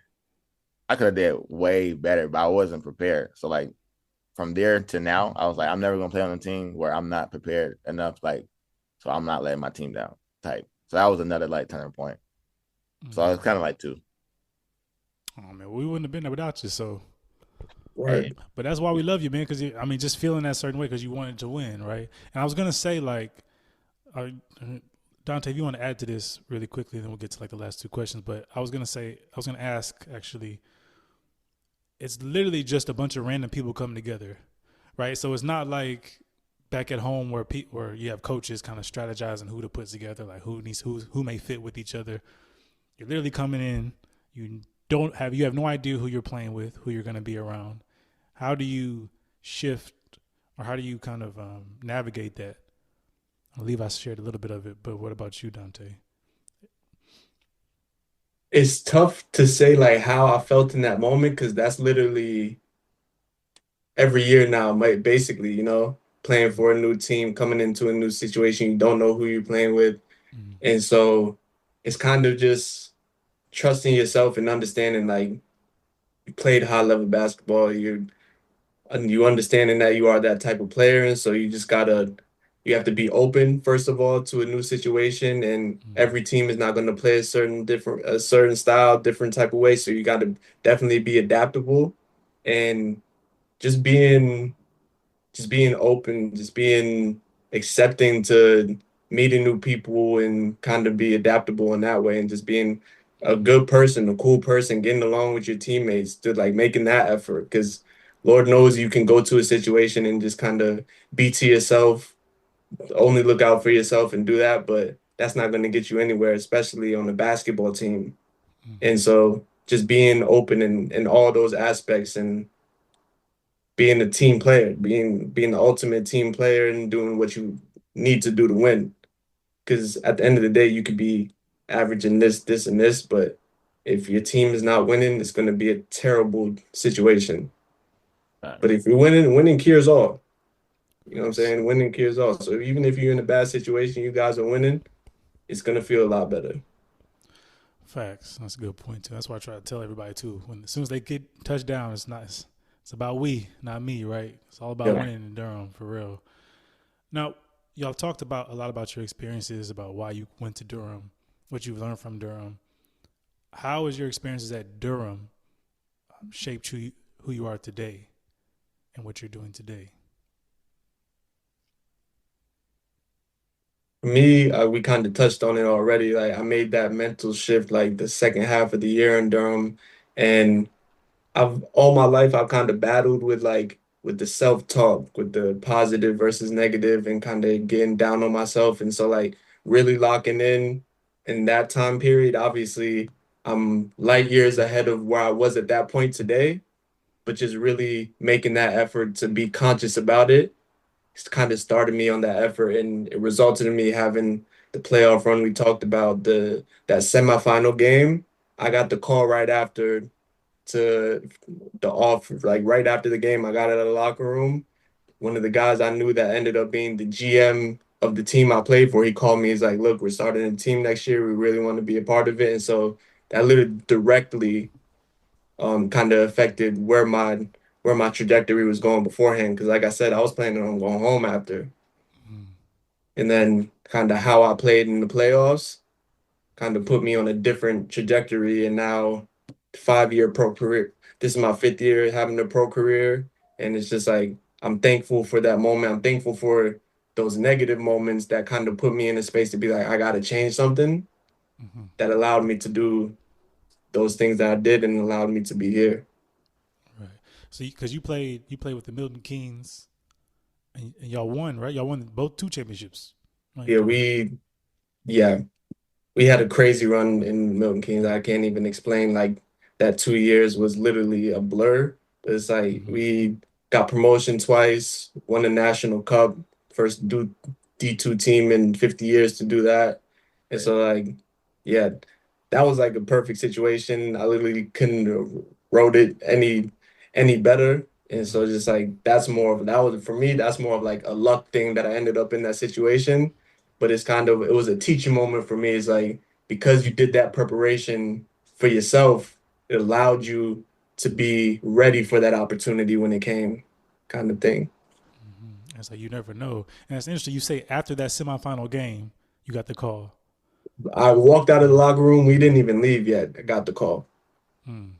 I could have did way better, but I wasn't prepared. So like from there to now, I was like, I'm never gonna play on a team where I'm not prepared enough. Like, so I'm not letting my team down. Type. So that was another like turning point. So I was kind of like two. Oh man, we wouldn't have been there without you. So, Hey, Word. but that's why we love you, man. Because I mean, just feeling that certain way because you wanted to win, right? And I was gonna say like, uh, Dante, if you want to add to this really quickly, then we'll get to like the last two questions. But I was gonna ask actually. It's literally just a bunch of random people coming together, right? So it's not like back at home where you have coaches kind of strategizing who to put together, like who may fit with each other. You're literally coming in. You have no idea who you're playing with, who you're going to be around. How do you shift, or how do you kind of navigate that? Levi shared a little bit of it, but what about you, Dante? It's tough to say like how I felt in that moment because that's literally every year now, basically, playing for a new team, coming into a new situation, you don't know who you're playing with. Mm, And so it's kind of just trusting yourself and understanding like you played high level basketball, you understanding that you are that type of player. And so you have to be open, first of all, to a new situation. And mm, every team is not going to play a certain style, different type of way. So you got to definitely be adaptable and just being open, just being accepting to meeting new people and kind of be adaptable in that way and just being a good person, a cool person, getting along with your teammates, to like making that effort. Because Lord knows you can go to a situation and just kind of be to yourself, only look out for yourself and do that. But that's not going to get you anywhere, especially on the basketball team. Mm-hmm. And so just being open in all those aspects and being a team player, being the ultimate team player and doing what you need to do to win. Because at the end of the day, you could be averaging this, and this, but if your team is not winning, it's going to be a terrible situation. But Facts. if you're winning, winning cures all. You know what I'm Facts. saying? Winning cures all. So even if you're in a bad situation, you guys are winning, it's going to feel a lot better. Facts. That's a good point too. That's why I try to tell everybody too. When as soon as they get touchdown, it's not. It's about we, not me, right? It's all about Yeah. winning in Durham for real. Now, y'all talked about a lot about your experiences, about why you went to Durham, what you've learned from Durham. How has your experiences at Durham shaped who you are today and what you're doing today? For me, we kind of touched on it already. Like I made that mental shift like the second half of the year in Durham, and I've all my life I've kind of battled with like with the self-talk, with the positive versus negative and kind of getting down on myself. And so like really locking in that time period, obviously I'm light years ahead of where I was at that point today, but just really making that effort to be conscious about it. It's kind of started me on that effort and it resulted in me having the playoff run we talked about, the that semifinal game. I got the call right after to the off like right after the game. I got out of the locker room. One of the guys I knew that ended up being the GM of the team I played for, he called me. He's like, "Look, we're starting a team next year. We really want to be a part of it." And so that literally directly kind of affected where my trajectory was going beforehand. Because like I said, I was planning on going home after, Mm, and then kind of how I played in the playoffs kind of put me on a different trajectory. And now, 5 year pro career. This is my fifth year having a pro career. And it's just like, I'm thankful for that moment. I'm thankful for those negative moments that kind of put me in a space to be like, I got to change something mm-hmm. that allowed me to do those things that I did and allowed me to be here. Right. So, because you played with the Milton Kings, and y'all won, right? Y'all won both two championships, right? Yeah, yeah, we had a crazy run in Milton Keynes. I can't even explain. Like that 2 years was literally a blur. It's like Mm-hmm. we got promotion twice, won a national cup, first D2 team in 50 years to do that. And Right. so like, yeah, that was like a perfect situation. I literally couldn't have wrote it any better. And Mm-hmm. so just like that was for me, that's more of like a luck thing that I ended up in that situation. But it was a teaching moment for me. It's like because you did that preparation for yourself, it allowed you to be ready for that opportunity when it came, kind of thing. Mm-hmm. It's like you never know, and it's interesting. You say after that semifinal game, you got the call. I walked out of the locker room. We didn't even leave yet. I got the call. Mm.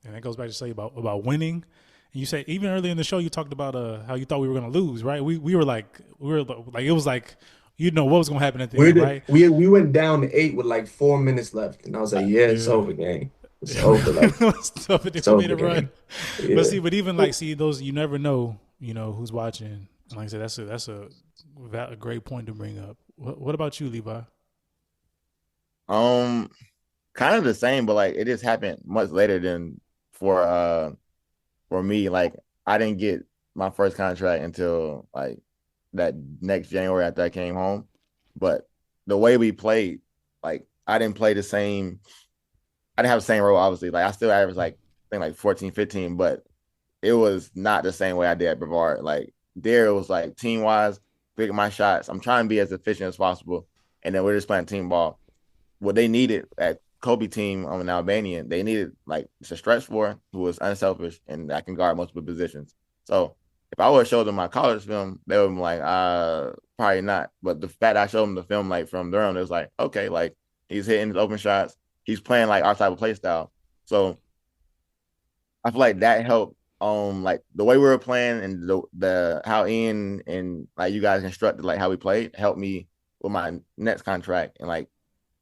And that goes back to say about winning. And you say even earlier in the show, you talked about how you thought we were going to lose, right? We were like it was like you know what was going to happen at the We end, did, right? we went down to eight with like 4 minutes left, and I was like, "Yeah, it's Yeah. over, gang. It's over. Like Stuff and then it's we made over, a run. gang." But Yeah. see, but even like see those you never know, who's watching. And like I said, that's a great point to bring up. What about you, Levi? Um, Kind of the same, but like it just happened much later than for uh for me. Like I didn't get my first contract until like that next January after I came home. But the way we played, like I didn't play the same. I didn't have the same role, obviously. Like I still averaged like I think like 14, 15, but it was not the same way I did at Brevard. Like there it was like team wise, picking my shots. I'm trying to be as efficient as possible. And then we're just playing team ball. What they needed at Kobe team on an Albanian, they needed like it's a stretch four who was unselfish and that can guard multiple positions. So if I would have showed them my college film, they would be like, probably not. But the fact I showed them the film like from Durham, it was like, okay, like he's hitting his open shots, he's playing like our type of play style. So I feel like that helped like the way we were playing and the how Ian and like you guys constructed like how we played helped me with my next contract and like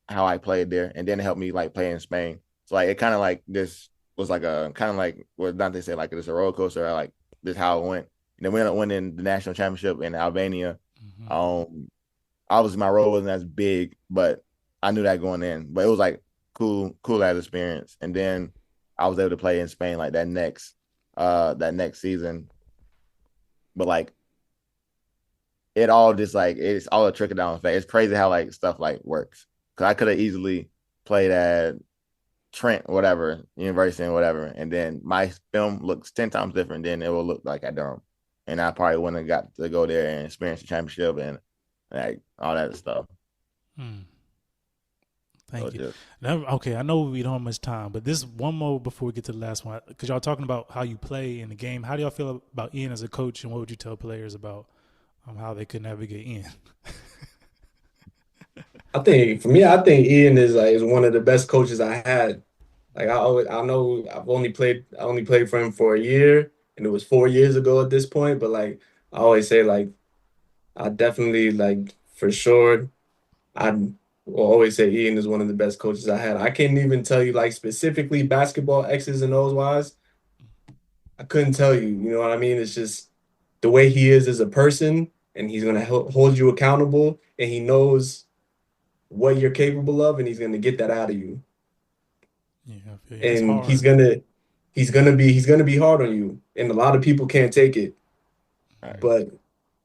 how I played there, and then it helped me like play in Spain. So like it kind of like this was like a kind of like what Dante said, like it's a roller coaster. Like this how it went. And then we ended up winning the national championship in Albania. Mm-hmm. Um, obviously my role wasn't as big, but I knew that going in. But it was like cool as experience. And then I was able to play in Spain like that next season. But like it all just like it's all a trickle down effect. It's crazy how like stuff like works. Cause I could have easily played at Trent, whatever, university and whatever, and then my film looks 10 times different than it will look like at Durham. And I probably wouldn't have got to go there and experience the championship and like all that stuff. Hmm. So Thank you. just Now, okay, I know we don't have much time, but this one more before we get to the last one, because y'all talking about how you play in the game. How do y'all feel about Ian as a coach, and what would you tell players about how they could navigate Ian? I think for me, I think Ian is one of the best coaches I had. Like I know I only played for him for a year, and it was 4 years ago at this point. But like I always say, like I definitely like for sure I will always say Ian is one of the best coaches I had. I can't even tell you like specifically basketball X's and O's wise. I couldn't tell you. You know what I mean? It's just the way he is as a person, and he's gonna hold you accountable, and he knows what you're capable of, and he's gonna get that out of you. Yeah, I feel you. It's And hard. he's gonna be hard on you, and a lot of people can't take it. all right. But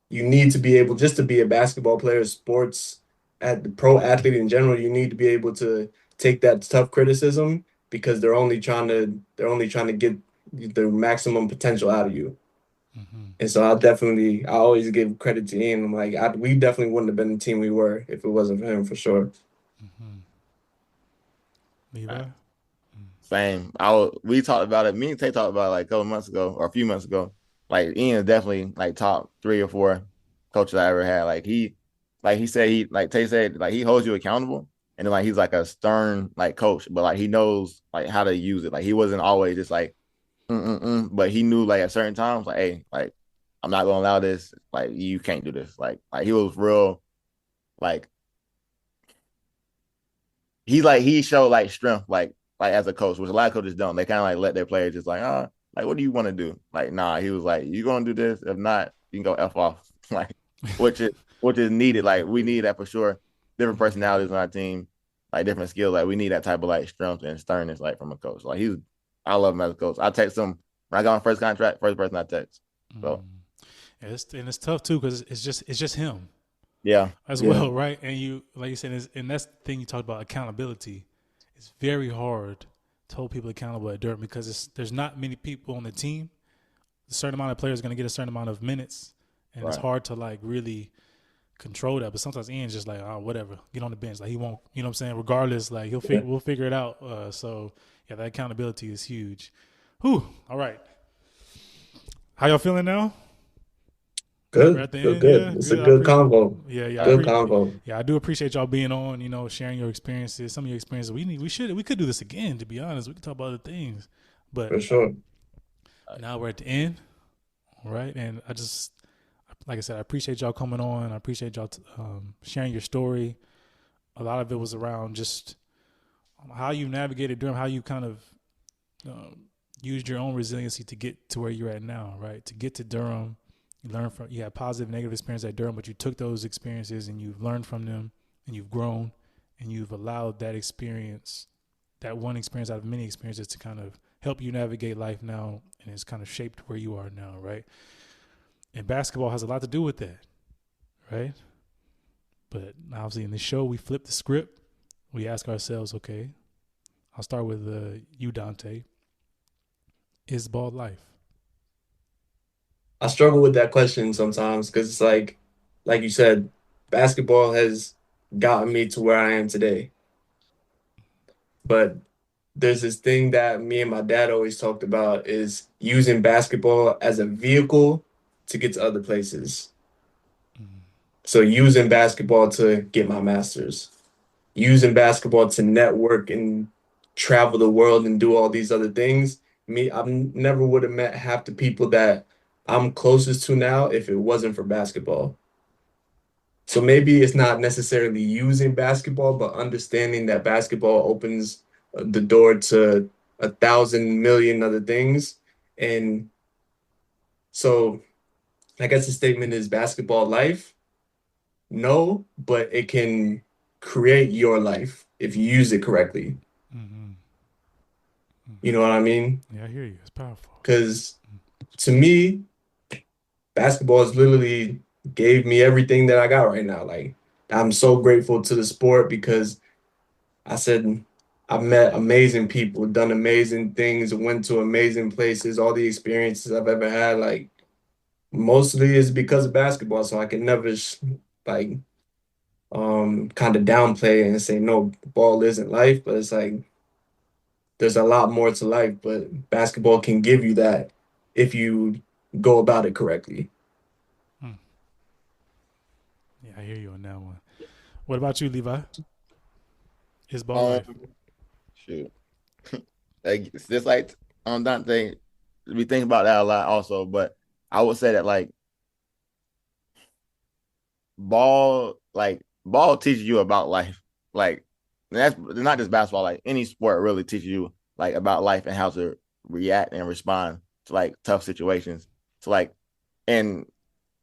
you need to be able just to be a basketball player, sports at the pro athlete in general. You need to be able to take that tough criticism because they're only trying to get the maximum potential out of you. Hmm. And so I always give credit to Ian. I'm like, we definitely wouldn't have been the team we were if it wasn't for him, for sure. Hmm. All Levi. right. Same. We talked about it. Me and Tay talked about it like a couple months ago or a few months ago. Like Ian is definitely like top 3 or 4 coaches I ever had. Like he said, like Tay said, like he holds you accountable, and then like he's like a stern like coach, but like he knows like how to use it. Like he wasn't always just like but he knew like at certain times like, hey, like I'm not gonna allow this. Like you can't do this. Like he was real like he showed like strength, like as a coach, which a lot of coaches don't. They kind of like let their players just like, like what do you want to do? Like, nah, he was like, you gonna do this? If not, you can go f off. Like, which is needed. Like, we need that for sure. Different personalities on our team, like different skills. Like, we need that type of like strength and sternness, like from a coach. Like, I love him as a coach. I text him when I got my first contract, first person I text. So Mm. Yeah, and it's tough too because it's just him yeah, as Yeah. well, right? And you like you said, and that's the thing you talked about accountability. It's very hard to hold people accountable at Durham because there's not many people on the team. A certain amount of players are going to get a certain amount of minutes, and it's right. hard to like really control that. But sometimes Ian's just like, oh, whatever, get on the bench. Like he won't, you know what I'm saying? Regardless, like Yeah. we'll figure it out. So yeah, that accountability is huge. Whew. All right, how y'all feeling now? We're Good. at the Feel end. good. Yeah, It's a good. good convo. Yeah, yeah. Right. Good convo. Yeah, I do appreciate y'all being on. Sharing your experiences. Some of your experiences. We could do this again. To be honest, we could talk about other things. But For sure. now we're at the end, all right? And I just, like I said, I appreciate y'all coming on. I appreciate y'all sharing your story. A lot of it was around just how you navigated Durham, how you kind of um, used your own resiliency to get to where you're at now, right? To get to Durham, you had positive, negative experience at Durham, but you took those experiences and you've learned from them and you've grown and you've allowed that experience, that one experience out of many experiences to kind of help you navigate life now and it's kind of shaped where you are now, right? And basketball has a lot to do with that, right? But obviously in the show, we flip the script. We ask ourselves, okay, I'll start with you, Dante. Is ball life? I struggle with that question sometimes because it's like you said, basketball has gotten me to where I am today. But there's this thing that me and my dad always talked about is using basketball as a vehicle to get to other places. Mm. So using basketball to get my master's, using basketball to network and travel the world and do all these other things. I never would have met half the people that I'm closest to now if it wasn't for basketball. So maybe it's not necessarily using basketball, but understanding that basketball opens the door to 1,000 million other things. And so I guess the statement is basketball life. No, but it can create your life if you use it correctly. Mm-hmm. You know what I mean? Yeah, I hear you. It's powerful. Because to me, basketball has literally gave me everything that I got right now. Like I'm so grateful to the sport because I said I've met amazing people, done amazing things, went to amazing places, all the experiences I've ever had, like mostly is because of basketball. So I can never like kind of downplay and say no, ball isn't life, but it's like there's a lot more to life, but basketball can give you that if you go about it correctly. Mm. Yeah, I hear you on that one. What about you, Levi? Is ball Um, life? shoot, like it's just like Dante, we think about that a lot also, but I would say that ball teaches you about life. Like that's not just basketball, like any sport really teaches you like about life and how to react and respond to like tough situations. So like and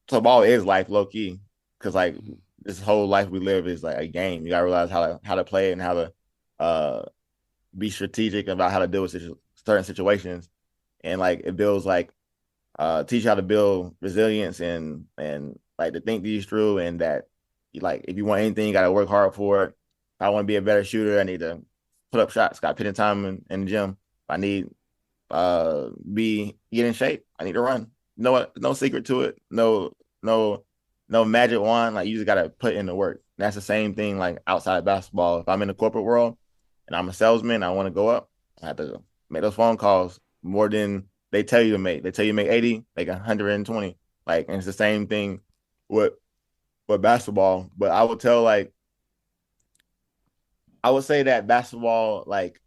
so ball is life low key. Cause like this whole life we live is like a game. You gotta realize how to play and how to uh be strategic about how to deal with certain situations. And like it builds like teach you how to build resilience and like to think these through and that like if you want anything you got to work hard for it. If I want to be a better shooter I need to put up shots, got put in time in the gym. If I need be get in shape I need to run. No what, no secret to it, no no magic wand. Like you just got to put in the work. And that's the same thing like outside basketball. If I'm in the corporate world and I'm a salesman I want to go up I have to make those phone calls more than they tell you to make. They tell you to make 80, make 120. Like, and it's the same thing with basketball. But I would tell like I would say that basketball, like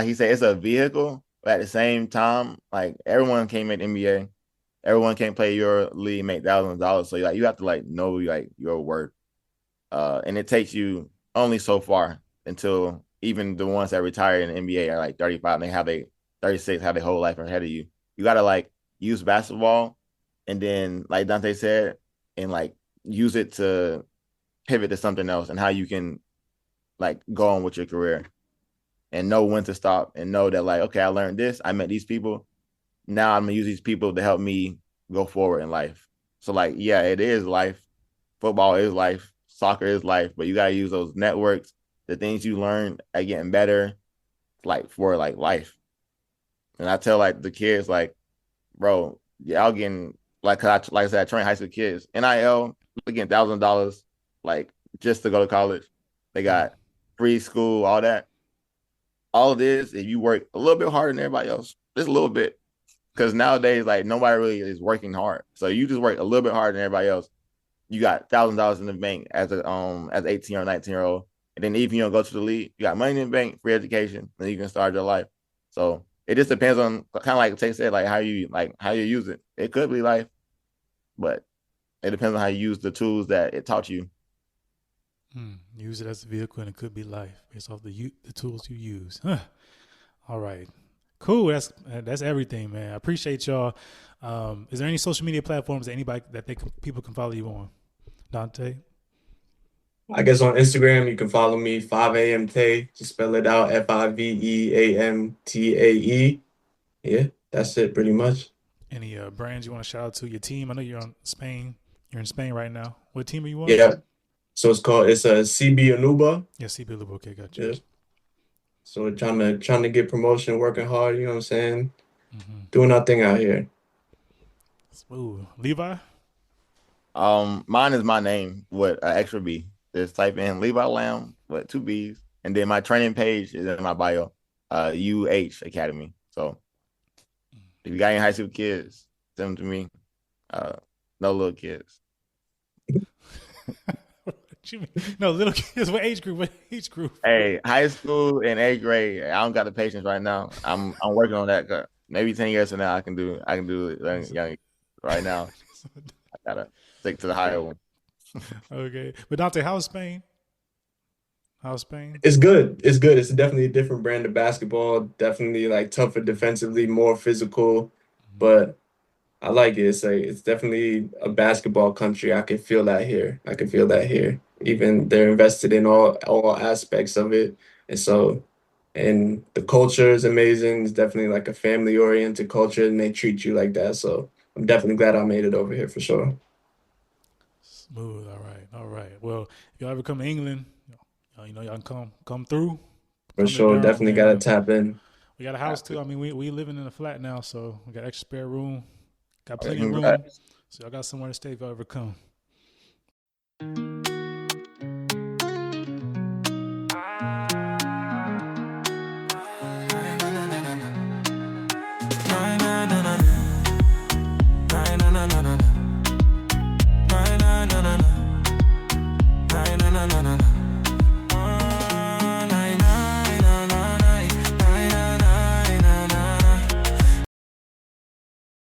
he said, it's a vehicle, but at the same time, like everyone can't make NBA. Everyone can't play your league, make thousands of dollars. So like you have to like know like your worth. And it takes you only so far until even the ones that retire in the NBA are like 35 and they have a 36, have their whole life ahead of you. You gotta like use basketball and then like Dante said, and like use it to pivot to something else and how you can like go on with your career and know when to stop and know that like, okay, I learned this, I met these people. Now I'm gonna use these people to help me go forward in life. So like, yeah, it is life. Football is life. Soccer is life, but you gotta use those networks, the things you learn at getting better, like for like life. And I tell like the kids, like, bro, y'all getting like, like I said, I train high school kids. NIL, they're getting $1,000, like just to go to college. They got free school, all that. All it is, if you work a little bit harder than everybody else, just a little bit. Because nowadays, like nobody really is working hard. So you just work a little bit harder than everybody else. You got $1,000 in the bank as 18 or 19-year-old. And then even you don't go to the league, you got money in the bank, free education, then you can start your life. So it just depends on kind of like Tay said, like how you use it. It could be life, but it depends on how you use the tools that it taught you. Use it as a vehicle, and it could be life based off the tools you use. Huh. All right, cool. That's everything, man. I appreciate y'all. Is there any social media platforms that anybody that people can follow you on? Dante. I guess on Instagram you can follow me 5 a.m. Tay. Just spell it out FIVEAMTAE. Yeah, that's it pretty much. Any brands you want to shout out to? Your team? I know you're on Spain. You're in Spain right now. What team are you on? Yeah. So it's a CB Anuba. Yeah, CB Liverpool. Okay, got you. Yeah. So trying to get promotion, working hard, you know what I'm saying? Doing our thing out here. Smooth. Levi? Mine is my name with an extra B. Just type in Levi Lamb with two B's. And then my training page is in my bio, UH Academy. So if you got any high school kids, send them to me. No little kids. What you mean? No, little kids. What age group? What age group? Hey, high school and eighth grade. I don't got the patience right now. I'm working on that. Maybe 10 years from now I can do it young right now. I gotta stick to the higher one. Okay, but Dante, how's Spain? How's Spain? It's good. It's good. It's definitely a different brand of basketball. Definitely like tougher defensively, more physical. But I like it. It's definitely a basketball country. I can feel that here. I can feel that here. Even they're invested in all aspects of it. And so and the culture is amazing. It's definitely like a family oriented culture and they treat you like that. So I'm definitely glad I made it over here for sure. Smooth. All right. All right. Well, if y'all ever come to England, y'all can come through. For Come to sure. Durham, Definitely man. gotta tap in. We got a house too. I mean, we living in a flat now, so we got extra spare room. Got Hey, plenty of room. congrats. So y'all got somewhere to stay if y'all ever come.